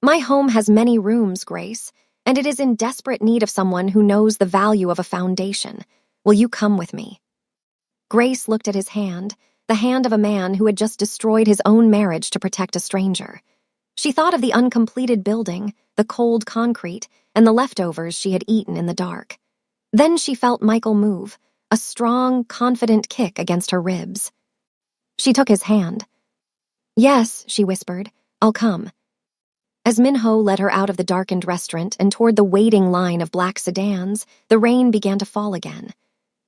"My home has many rooms, Grace, and it is in desperate need of someone who knows the value of a foundation. Will you come with me?" Grace looked at his hand, the hand of a man who had just destroyed his own marriage to protect a stranger. She thought of the uncompleted building, the cold concrete, and the leftovers she had eaten in the dark. Then she felt Michael move, a strong, confident kick against her ribs. She took his hand. "Yes," she whispered, "I'll come." As Minho led her out of the darkened restaurant and toward the waiting line of black sedans, the rain began to fall again.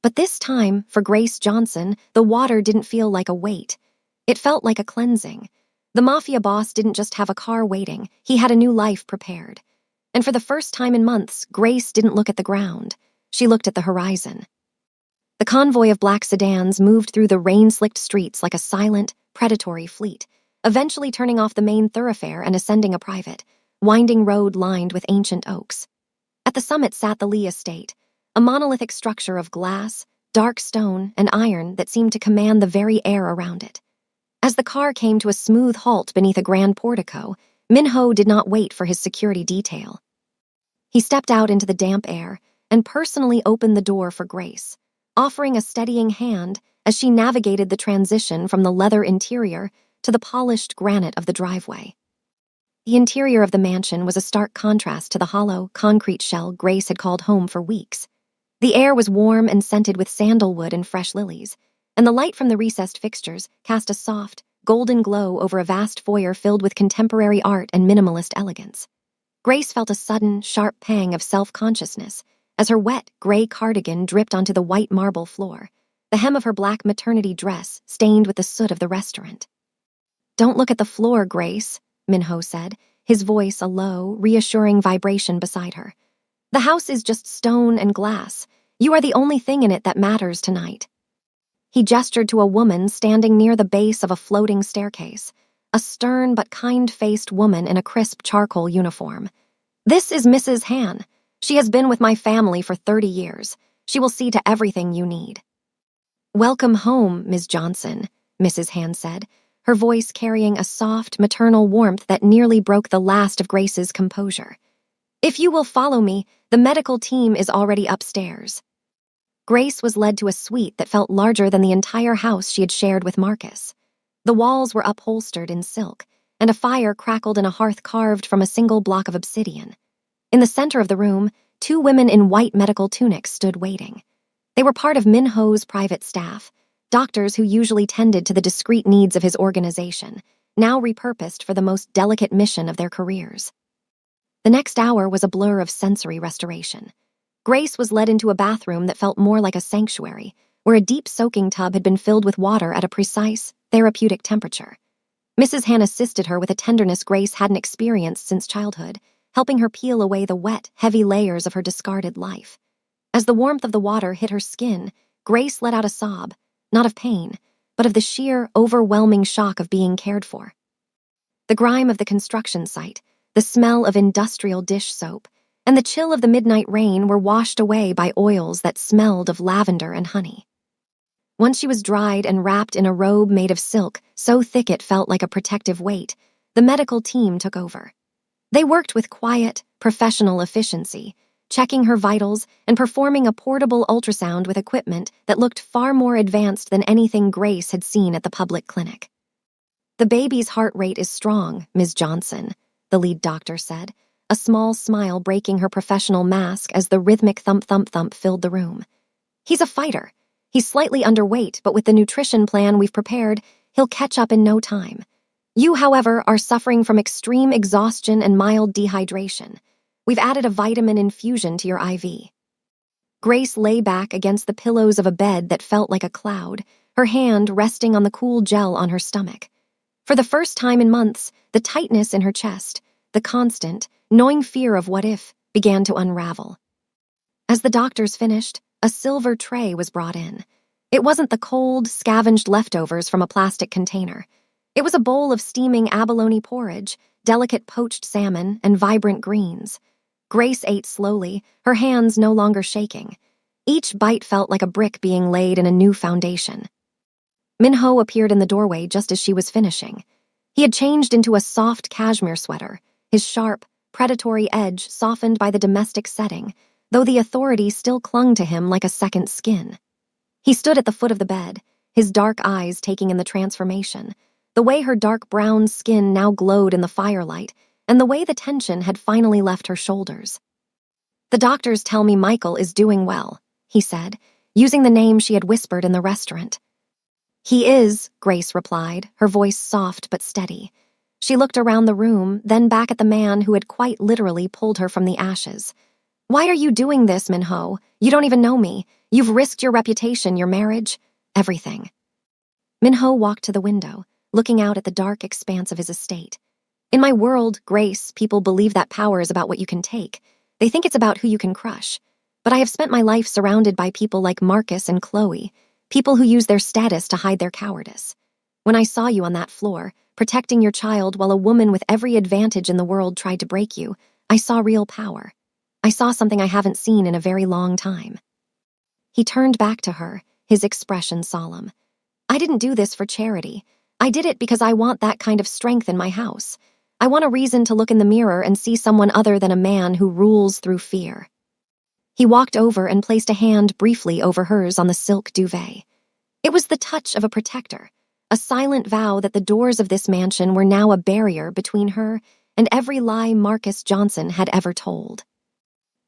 But this time, for Grace Johnson, the water didn't feel like a weight. It felt like a cleansing. The Mafia boss didn't just have a car waiting, he had a new life prepared. And for the first time in months, Grace didn't look at the ground. She looked at the horizon. The convoy of black sedans moved through the rain-slicked streets like a silent, predatory fleet, eventually turning off the main thoroughfare and ascending a private, winding road lined with ancient oaks. At the summit sat the Lee estate, a monolithic structure of glass, dark stone, and iron that seemed to command the very air around it. As the car came to a smooth halt beneath a grand portico, Minho did not wait for his security detail. He stepped out into the damp air and personally opened the door for Grace, offering a steadying hand as she navigated the transition from the leather interior to the polished granite of the driveway. The interior of the mansion was a stark contrast to the hollow, concrete shell Grace had called home for weeks. The air was warm and scented with sandalwood and fresh lilies, and the light from the recessed fixtures cast a soft, golden glow over a vast foyer filled with contemporary art and minimalist elegance. Grace felt a sudden, sharp pang of self-consciousness as her wet, gray cardigan dripped onto the white marble floor, the hem of her black maternity dress stained with the soot of the restaurant. "Don't look at the floor, Grace," Minho said, his voice a low, reassuring vibration beside her. "The house is just stone and glass. You are the only thing in it that matters tonight." He gestured to a woman standing near the base of a floating staircase, a stern but kind-faced woman in a crisp charcoal uniform. "This is Mrs. Han. She has been with my family for 30 years. She will see to everything you need." "Welcome home, Ms. Johnson," Mrs. Han said, her voice carrying a soft, maternal warmth that nearly broke the last of Grace's composure. "If you will follow me, the medical team is already upstairs." Grace was led to a suite that felt larger than the entire house she had shared with Marcus. The walls were upholstered in silk, and a fire crackled in a hearth carved from a single block of obsidian. In the center of the room, 2 women in white medical tunics stood waiting. They were part of Minho's private staff, doctors who usually tended to the discreet needs of his organization, now repurposed for the most delicate mission of their careers. The next hour was a blur of sensory restoration. Grace was led into a bathroom that felt more like a sanctuary, where a deep soaking tub had been filled with water at a precise, therapeutic temperature. Mrs. Han assisted her with a tenderness Grace hadn't experienced since childhood, helping her peel away the wet, heavy layers of her discarded life. As the warmth of the water hit her skin, Grace let out a sob, not of pain, but of the sheer, overwhelming shock of being cared for. The grime of the construction site, the smell of industrial dish soap, and the chill of the midnight rain were washed away by oils that smelled of lavender and honey. Once she was dried and wrapped in a robe made of silk so thick it felt like a protective weight, the medical team took over. They worked with quiet, professional efficiency, checking her vitals and performing a portable ultrasound with equipment that looked far more advanced than anything Grace had seen at the public clinic. "The baby's heart rate is strong, Ms. Johnson," the lead doctor said, a small smile breaking her professional mask as the rhythmic thump-thump-thump filled the room. "He's a fighter. He's slightly underweight, but with the nutrition plan we've prepared, he'll catch up in no time. You, however, are suffering from extreme exhaustion and mild dehydration. We've added a vitamin infusion to your IV. Grace lay back against the pillows of a bed that felt like a cloud, her hand resting on the cool gel on her stomach. For the first time in months, the tightness in her chest, the constant, gnawing fear of what if, began to unravel. As the doctors finished, a silver tray was brought in. It wasn't the cold, scavenged leftovers from a plastic container. It was a bowl of steaming abalone porridge, delicate poached salmon, and vibrant greens. Grace ate slowly, her hands no longer shaking. Each bite felt like a brick being laid in a new foundation. Minho appeared in the doorway just as she was finishing. He had changed into a soft cashmere sweater, his sharp, predatory edge softened by the domestic setting, though the authority still clung to him like a second skin. He stood at the foot of the bed, his dark eyes taking in the transformation, the way her dark brown skin now glowed in the firelight, and the way the tension had finally left her shoulders. "The doctors tell me Michael is doing well," he said, using the name she had whispered in the restaurant. "He is," Grace replied, her voice soft but steady. She looked around the room, then back at the man who had quite literally pulled her from the ashes. "Why are you doing this, Minho? You don't even know me. You've risked your reputation, your marriage, everything." Minho walked to the window, looking out at the dark expanse of his estate. "In my world, Grace, people believe that power is about what you can take. They think it's about who you can crush. But I have spent my life surrounded by people like Marcus and Chloe, people who use their status to hide their cowardice. When I saw you on that floor, protecting your child while a woman with every advantage in the world tried to break you, I saw real power. I saw something I haven't seen in a very long time." He turned back to her, his expression solemn. "I didn't do this for charity. I did it because I want that kind of strength in my house. I want a reason to look in the mirror and see someone other than a man who rules through fear." He walked over and placed a hand briefly over hers on the silk duvet. It was the touch of a protector, a silent vow that the doors of this mansion were now a barrier between her and every lie Marcus Johnson had ever told.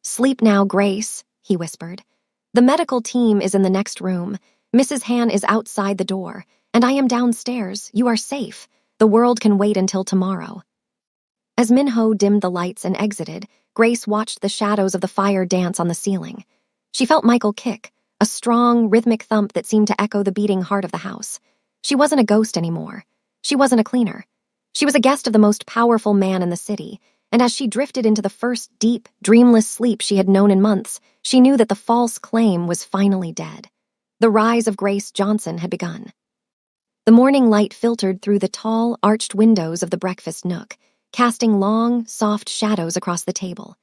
"Sleep now, Grace," he whispered. "The medical team is in the next room. Mrs. Han is outside the door, and I am downstairs. You are safe. The world can wait until tomorrow." As Minho dimmed the lights and exited, Grace watched the shadows of the fire dance on the ceiling. She felt Michael kick, a strong, rhythmic thump that seemed to echo the beating heart of the house. She wasn't a ghost anymore. She wasn't a cleaner. She was a guest of the most powerful man in the city, and as she drifted into the first deep, dreamless sleep she had known in months, she knew that the false claim was finally dead. The rise of Grace Johnson had begun. The morning light filtered through the tall, arched windows of the breakfast nook, casting long, soft shadows across the table.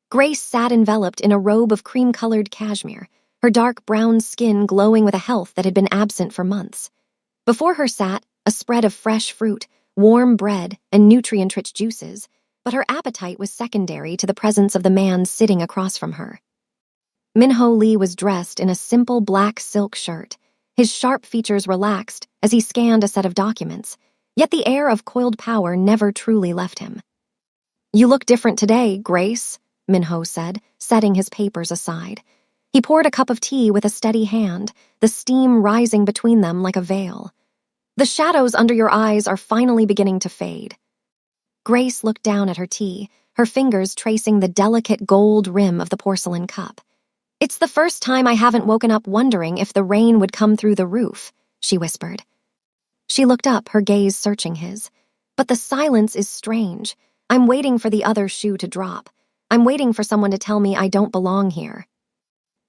Grace sat enveloped in a robe of cream-colored cashmere, her dark brown skin glowing with a health that had been absent for months. Before her sat a spread of fresh fruit, warm bread, and nutrient-rich juices, but her appetite was secondary to the presence of the man sitting across from her. Minho Lee was dressed in a simple black silk shirt, his sharp features relaxed as he scanned a set of documents, yet the air of coiled power never truly left him. "You look different today, Grace," Minho said, setting his papers aside. He poured a cup of tea with a steady hand, the steam rising between them like a veil. "The shadows under your eyes are finally beginning to fade." Grace looked down at her tea, her fingers tracing the delicate gold rim of the porcelain cup. "It's the first time I haven't woken up wondering if the rain would come through the roof," she whispered. She looked up, her gaze searching his. "But the silence is strange. I'm waiting for the other shoe to drop. I'm waiting for someone to tell me I don't belong here."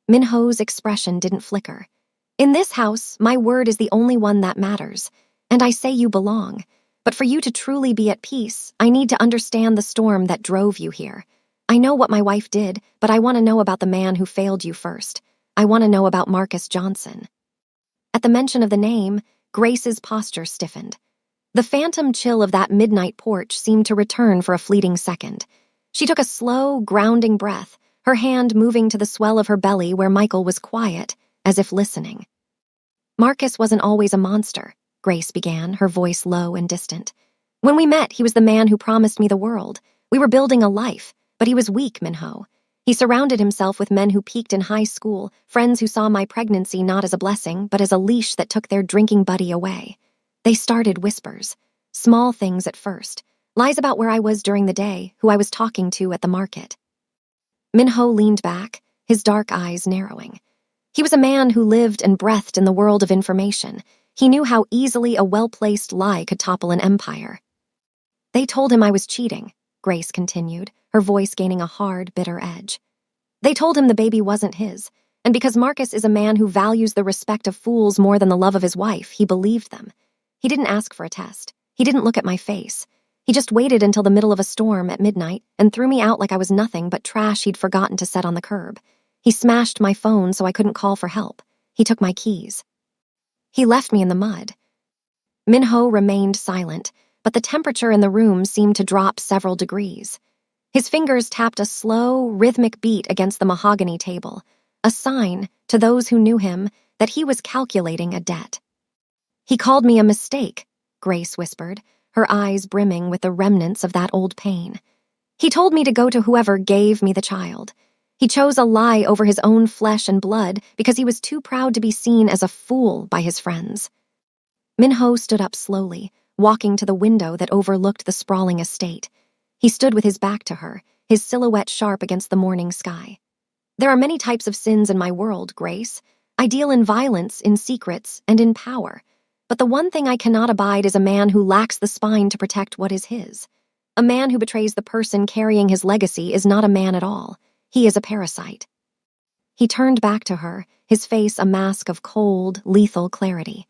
Minho's expression didn't flicker. "In this house, my word is the only one that matters, and I say you belong. But for you to truly be at peace, I need to understand the storm that drove you here. I know what my wife did, but I want to know about the man who failed you first. I want to know about Marcus Johnson." At the mention of the name, Grace's posture stiffened. The phantom chill of that midnight porch seemed to return for a fleeting second. She took a slow, grounding breath, her hand moving to the swell of her belly where Michael was quiet, as if listening. "Marcus wasn't always a monster," Grace began, her voice low and distant. "When we met, he was the man who promised me the world. We were building a life, but he was weak, Minho. He surrounded himself with men who peaked in high school, friends who saw my pregnancy not as a blessing, but as a leash that took their drinking buddy away. They started whispers, small things at first, lies about where I was during the day, who I was talking to at the market. Minho leaned back, his dark eyes narrowing. He was a man who lived and breathed in the world of information. He knew how easily a well-placed lie could topple an empire. They told him I was cheating, Grace continued, her voice gaining a hard, bitter edge. They told him the baby wasn't his, and because Marcus is a man who values the respect of fools more than the love of his wife, he believed them. He didn't ask for a test. He didn't look at my face. He just waited until the middle of a storm at midnight and threw me out like I was nothing but trash he'd forgotten to set on the curb. He smashed my phone so I couldn't call for help. He took my keys. He left me in the mud. Minho remained silent, but the temperature in the room seemed to drop several degrees. His fingers tapped a slow, rhythmic beat against the mahogany table, a sign, to those who knew him, that he was calculating a debt. He called me a mistake, Grace whispered, her eyes brimming with the remnants of that old pain. He told me to go to whoever gave me the child. He chose a lie over his own flesh and blood because he was too proud to be seen as a fool by his friends. Minho stood up slowly, walking to the window that overlooked the sprawling estate. He stood with his back to her, his silhouette sharp against the morning sky. There are many types of sins in my world, Grace. I deal in violence, in secrets, and in power. But the one thing I cannot abide is a man who lacks the spine to protect what is his. A man who betrays the person carrying his legacy is not a man at all. He is a parasite. He turned back to her, his face a mask of cold, lethal clarity.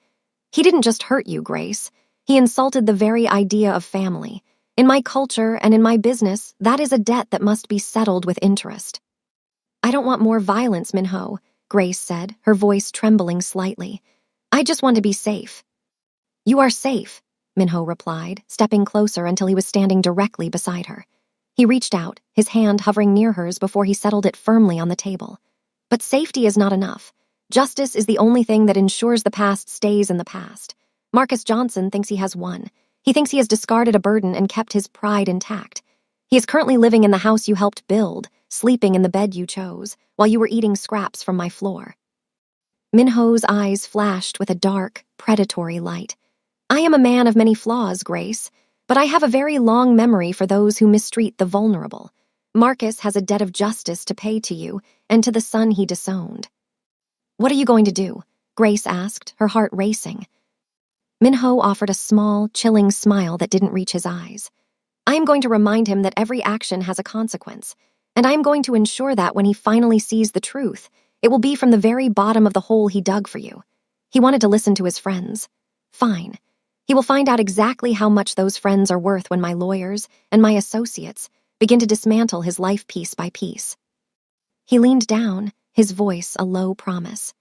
He didn't just hurt you, Grace. He insulted the very idea of family. In my culture and in my business, that is a debt that must be settled with interest. I don't want more violence, Minho, Grace said, her voice trembling slightly. I just want to be safe. You are safe, Minho replied, stepping closer until he was standing directly beside her. He reached out, his hand hovering near hers before he settled it firmly on the table. But safety is not enough. Justice is the only thing that ensures the past stays in the past. Marcus Johnson thinks he has won. He thinks he has discarded a burden and kept his pride intact. He is currently living in the house you helped build, sleeping in the bed you chose, while you were eating scraps from my floor. Minho's eyes flashed with a dark, predatory light. I am a man of many flaws, Grace, but I have a very long memory for those who mistreat the vulnerable. Marcus has a debt of justice to pay to you and to the son he disowned. What are you going to do? Grace asked, her heart racing. Minho offered a small, chilling smile that didn't reach his eyes. I am going to remind him that every action has a consequence, and I am going to ensure that when he finally sees the truth, it will be from the very bottom of the hole he dug for you. He wanted to listen to his friends. Fine. He will find out exactly how much those friends are worth when my lawyers and my associates begin to dismantle his life piece by piece. He leaned down, his voice a low promise.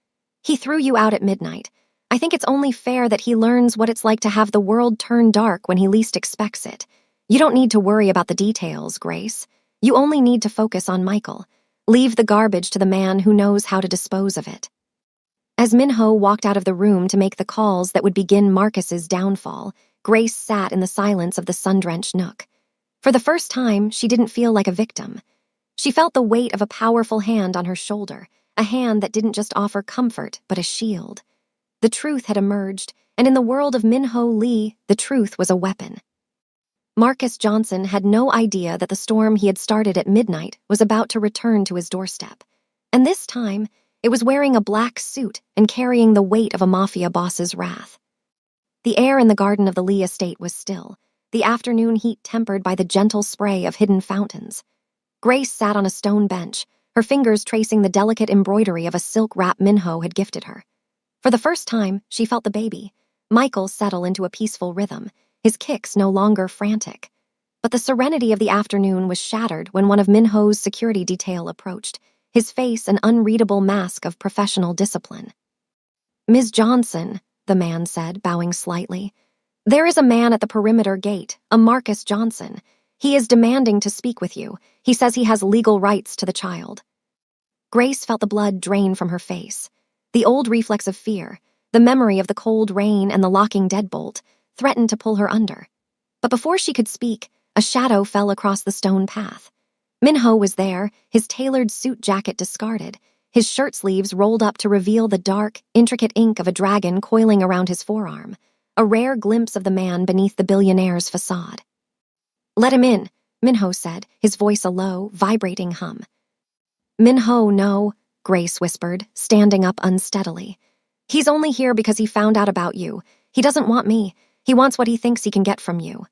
He threw you out at midnight. I think it's only fair that he learns what it's like to have the world turn dark when he least expects it. You don't need to worry about the details, Grace. You only need to focus on Michael. Leave the garbage to the man who knows how to dispose of it. As Minho walked out of the room to make the calls that would begin Marcus's downfall, Grace sat in the silence of the sun-drenched nook. For the first time, she didn't feel like a victim. She felt the weight of a powerful hand on her shoulder, a hand that didn't just offer comfort, but a shield. The truth had emerged, and in the world of Minho Lee, the truth was a weapon. Marcus Johnson had no idea that the storm he had started at midnight was about to return to his doorstep. And this time, it was wearing a black suit and carrying the weight of a mafia boss's wrath. The air in the garden of the Lee estate was still, the afternoon heat tempered by the gentle spray of hidden fountains. Grace sat on a stone bench, her fingers tracing the delicate embroidery of a silk wrap Minho had gifted her. For the first time, she felt the baby, Michael, settle into a peaceful rhythm, his kicks no longer frantic. But the serenity of the afternoon was shattered when one of Minho's security detail approached, his face an unreadable mask of professional discipline. Ms. Johnson, the man said, bowing slightly. There is a man at the perimeter gate, a Marcus Johnson. He is demanding to speak with you. He says he has legal rights to the child. Grace felt the blood drain from her face. The old reflex of fear, the memory of the cold rain and the locking deadbolt, threatened to pull her under. But before she could speak, a shadow fell across the stone path. Minho was there, his tailored suit jacket discarded, his shirt sleeves rolled up to reveal the dark, intricate ink of a dragon coiling around his forearm, a rare glimpse of the man beneath the billionaire's facade. Let him in, Minho said, his voice a low, vibrating hum. Minho, no, Grace whispered, standing up unsteadily. He's only here because he found out about you. He doesn't want me. He wants what he thinks he can get from you.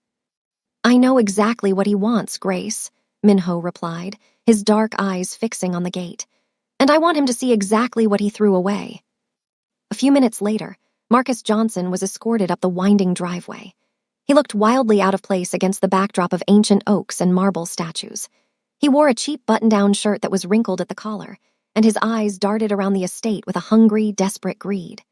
I know exactly what he wants, Grace, Minho replied, his dark eyes fixing on the gate. And I want him to see exactly what he threw away. A few minutes later, Marcus Johnson was escorted up the winding driveway. He looked wildly out of place against the backdrop of ancient oaks and marble statues. He wore a cheap button-down shirt that was wrinkled at the collar, and his eyes darted around the estate with a hungry, desperate greed.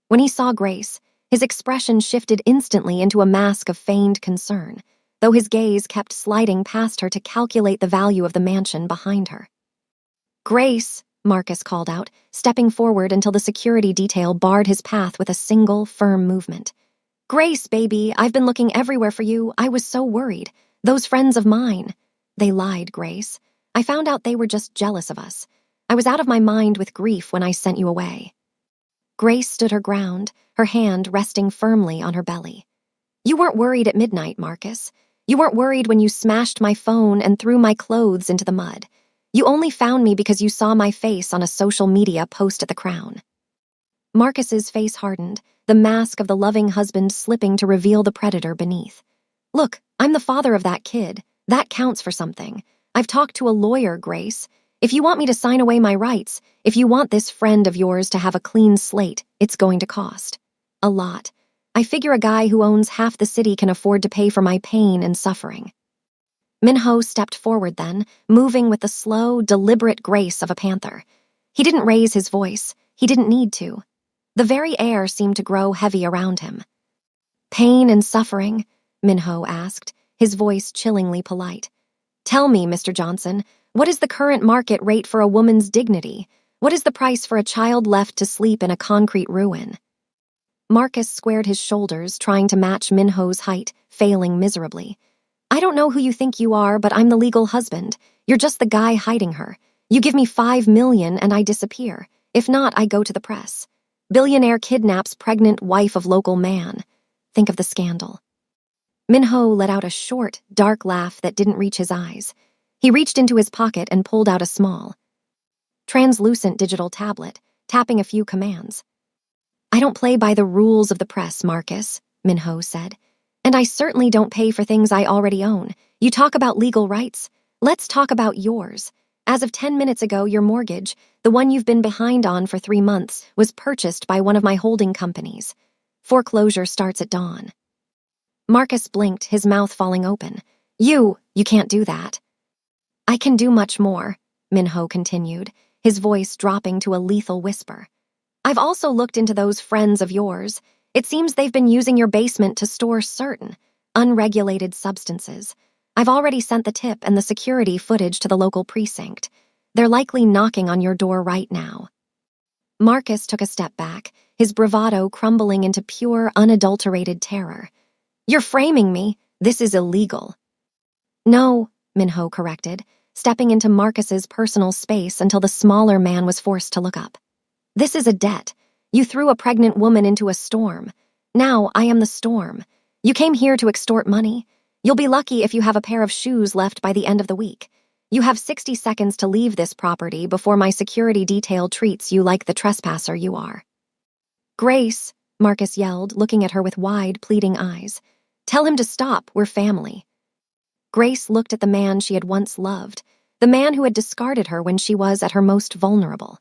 When he saw Grace, his expression shifted instantly into a mask of feigned concern, though his gaze kept sliding past her to calculate the value of the mansion behind her. Grace, Marcus called out, stepping forward until the security detail barred his path with a single, firm movement. Grace, baby, I've been looking everywhere for you. I was so worried. Those friends of mine. They lied, Grace. I found out they were just jealous of us. I was out of my mind with grief when I sent you away. Grace stood her ground, her hand resting firmly on her belly. You weren't worried at midnight, Marcus. You weren't worried when you smashed my phone and threw my clothes into the mud. You only found me because you saw my face on a social media post at the Crown. Marcus's face hardened, the mask of the loving husband slipping to reveal the predator beneath. Look, I'm the father of that kid. That counts for something. I've talked to a lawyer, Grace. If you want me to sign away my rights, if you want this friend of yours to have a clean slate, it's going to cost. A lot. I figure a guy who owns half the city can afford to pay for my pain and suffering. Minho stepped forward then, moving with the slow, deliberate grace of a panther. He didn't raise his voice. He didn't need to. The very air seemed to grow heavy around him. Pain and suffering? Minho asked, his voice chillingly polite. Tell me, Mr. Johnson, what is the current market rate for a woman's dignity? What is the price for a child left to sleep in a concrete ruin? Marcus squared his shoulders, trying to match Minho's height, failing miserably. I don't know who you think you are, but I'm the legal husband. You're just the guy hiding her. You give me $5 million and I disappear. If not, I go to the press. Billionaire kidnaps pregnant wife of local man. Think of the scandal. Minho let out a short, dark laugh that didn't reach his eyes. He reached into his pocket and pulled out a small, translucent digital tablet, tapping a few commands. I don't play by the rules of the press, Marcus, Minho said. And I certainly don't pay for things I already own. You talk about legal rights? Let's talk about yours. As of 10 minutes ago, your mortgage, the one you've been behind on for 3 months, was purchased by one of my holding companies. Foreclosure starts at dawn. Marcus blinked, his mouth falling open. You can't do that. I can do much more, Minho continued, his voice dropping to a lethal whisper. I've also looked into those friends of yours. It seems they've been using your basement to store certain, unregulated substances. I've already sent the tip and the security footage to the local precinct. They're likely knocking on your door right now. Marcus took a step back, his bravado crumbling into pure, unadulterated terror. You're framing me. This is illegal. No, Minho corrected, stepping into Marcus's personal space until the smaller man was forced to look up. This is a debt. You threw a pregnant woman into a storm. Now I am the storm. You came here to extort money. You'll be lucky if you have a pair of shoes left by the end of the week. You have 60 seconds to leave this property before my security detail treats you like the trespasser you are. Grace, Marcus yelled, looking at her with wide, pleading eyes. Tell him to stop. We're family. Grace looked at the man she had once loved, the man who had discarded her when she was at her most vulnerable.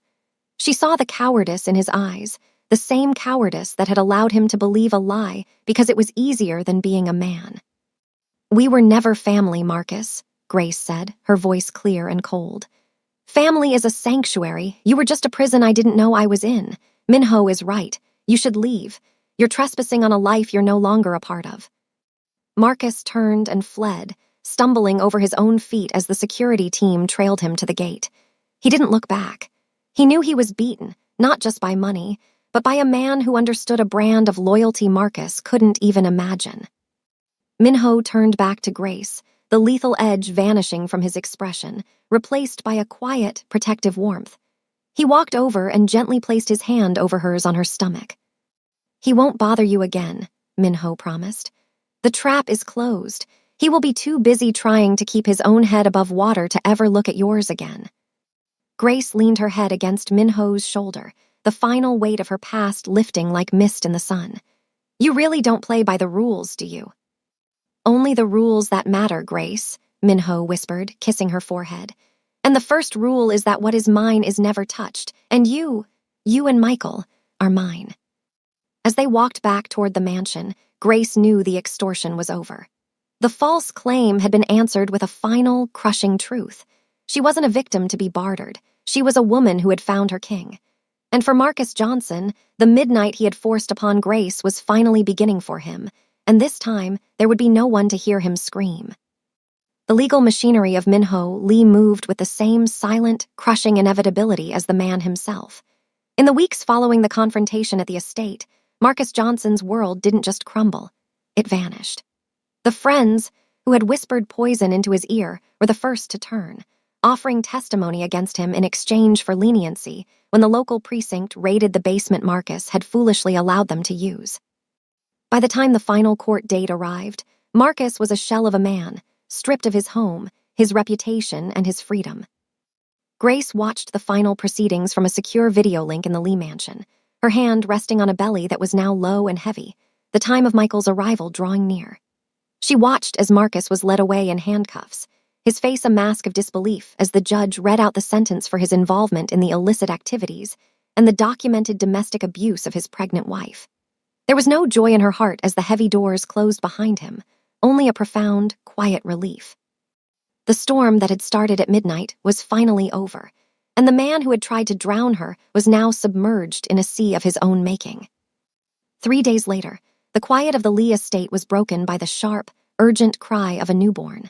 She saw the cowardice in his eyes, the same cowardice that had allowed him to believe a lie because it was easier than being a man. We were never family, Marcus, Grace said, her voice clear and cold. Family is a sanctuary. You were just a prison I didn't know I was in. Minho is right. You should leave. You're trespassing on a life you're no longer a part of. Marcus turned and fled, stumbling over his own feet as the security team trailed him to the gate. He didn't look back. He knew he was beaten, not just by money, but by a man who understood a brand of loyalty Marcus couldn't even imagine. Minho turned back to Grace, the lethal edge vanishing from his expression, replaced by a quiet, protective warmth. He walked over and gently placed his hand over hers on her stomach. He won't bother you again, Minho promised. The trap is closed. He will be too busy trying to keep his own head above water to ever look at yours again. Grace leaned her head against Minho's shoulder, the final weight of her past lifting like mist in the sun. You really don't play by the rules, do you? Only the rules that matter, Grace, Minho whispered, kissing her forehead. And the first rule is that what is mine is never touched, and you and Michael, are mine. As they walked back toward the mansion, Grace knew the extortion was over. The false claim had been answered with a final, crushing truth. She wasn't a victim to be bartered. She was a woman who had found her king. And for Marcus Johnson, the midnight he had forced upon Grace was finally beginning for him, and this time there would be no one to hear him scream. The legal machinery of Minho Lee moved with the same silent, crushing inevitability as the man himself. In the weeks following the confrontation at the estate, Marcus Johnson's world didn't just crumble, it vanished. The friends who had whispered poison into his ear were the first to turn, offering testimony against him in exchange for leniency when the local precinct raided the basement Marcus had foolishly allowed them to use. By the time the final court date arrived, Marcus was a shell of a man, stripped of his home, his reputation, and his freedom. Grace watched the final proceedings from a secure video link in the Lee mansion, her hand resting on a belly that was now low and heavy, the time of Michael's arrival drawing near. She watched as Marcus was led away in handcuffs, his face a mask of disbelief as the judge read out the sentence for his involvement in the illicit activities and the documented domestic abuse of his pregnant wife. There was no joy in her heart as the heavy doors closed behind him, only a profound, quiet relief. The storm that had started at midnight was finally over, and the man who had tried to drown her was now submerged in a sea of his own making. 3 days later, the quiet of the Lee estate was broken by the sharp, urgent cry of a newborn.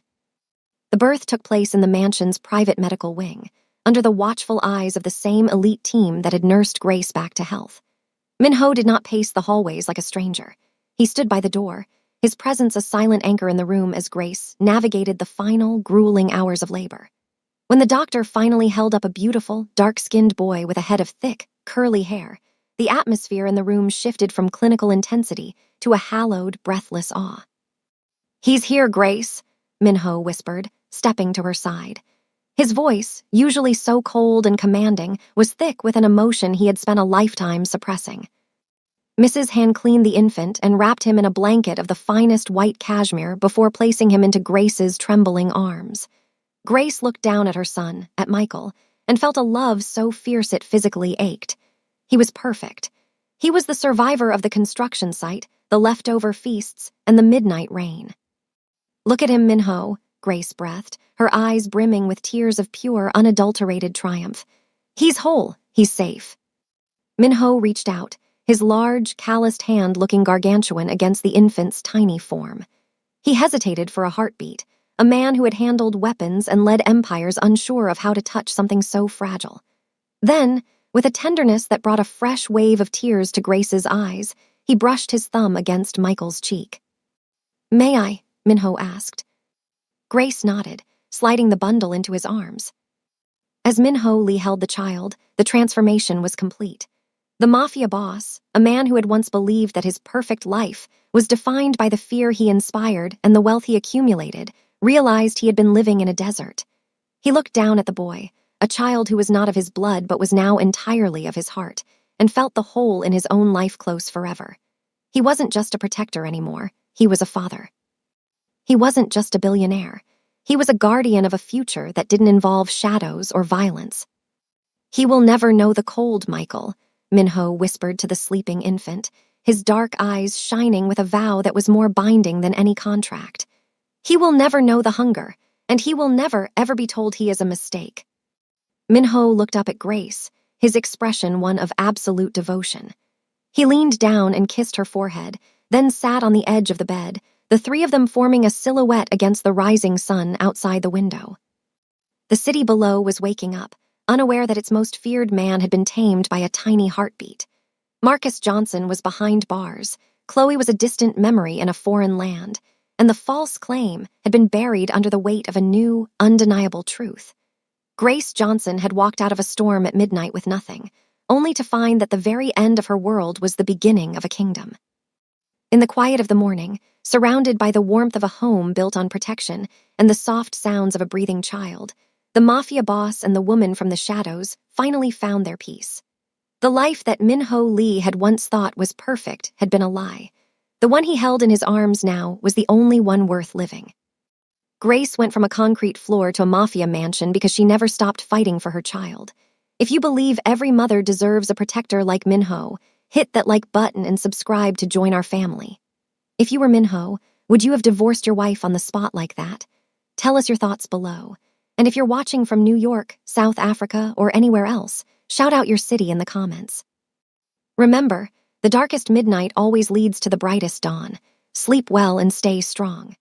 The birth took place in the mansion's private medical wing, under the watchful eyes of the same elite team that had nursed Grace back to health. Minho did not pace the hallways like a stranger. He stood by the door, his presence a silent anchor in the room as Grace navigated the final, grueling hours of labor. When the doctor finally held up a beautiful, dark-skinned boy with a head of thick, curly hair, the atmosphere in the room shifted from clinical intensity to a hallowed, breathless awe. "He's here, Grace," Minho whispered, stepping to her side. His voice, usually so cold and commanding, was thick with an emotion he had spent a lifetime suppressing. Mrs. hand cleaned the infant and wrapped him in a blanket of the finest white cashmere before placing him into Grace's trembling arms. Grace looked down at her son, at Michael, and felt a love so fierce it physically ached. He was perfect. He was the survivor of the construction site, the leftover feasts, and the midnight rain. "Look at him, Minho," Grace breathed, her eyes brimming with tears of pure, unadulterated triumph. "He's whole. He's safe." Minho reached out, his large, calloused hand looking gargantuan against the infant's tiny form. He hesitated for a heartbeat, a man who had handled weapons and led empires unsure of how to touch something so fragile. Then, with a tenderness that brought a fresh wave of tears to Grace's eyes, he brushed his thumb against Michael's cheek. "May I?" Minho asked. Grace nodded, sliding the bundle into his arms. As Minho Lee held the child, the transformation was complete. The Mafia boss, a man who had once believed that his perfect life was defined by the fear he inspired and the wealth he accumulated, realized he had been living in a desert. He looked down at the boy, a child who was not of his blood but was now entirely of his heart, and felt the hole in his own life close forever. He wasn't just a protector anymore, he was a father. He wasn't just a billionaire. He was a guardian of a future that didn't involve shadows or violence. "He will never know the cold, Michael," Minho whispered to the sleeping infant, his dark eyes shining with a vow that was more binding than any contract. "He will never know the hunger, and he will never, ever be told he is a mistake." Minho looked up at Grace, his expression one of absolute devotion. He leaned down and kissed her forehead, then sat on the edge of the bed, the three of them forming a silhouette against the rising sun outside the window. The city below was waking up, unaware that its most feared man had been tamed by a tiny heartbeat. Marcus Johnson was behind bars, Chloe was a distant memory in a foreign land, and the false claim had been buried under the weight of a new, undeniable truth. Grace Johnson had walked out of a storm at midnight with nothing, only to find that the very end of her world was the beginning of a kingdom. In the quiet of the morning, surrounded by the warmth of a home built on protection and the soft sounds of a breathing child, The Mafia boss and the woman from the shadows finally found their peace. The life that Min-ho Lee had once thought was perfect had been a lie. The one he held in his arms now was the only one worth living. Grace went from a concrete floor to a Mafia mansion because she never stopped fighting for her child. If you believe every mother deserves a protector like Min-ho, hit that like button and subscribe to join our family. If you were Min-ho, would you have divorced your wife on the spot like that? Tell us your thoughts below. And if you're watching from New York, South Africa, or anywhere else, shout out your city in the comments. Remember, the darkest midnight always leads to the brightest dawn. Sleep well and stay strong.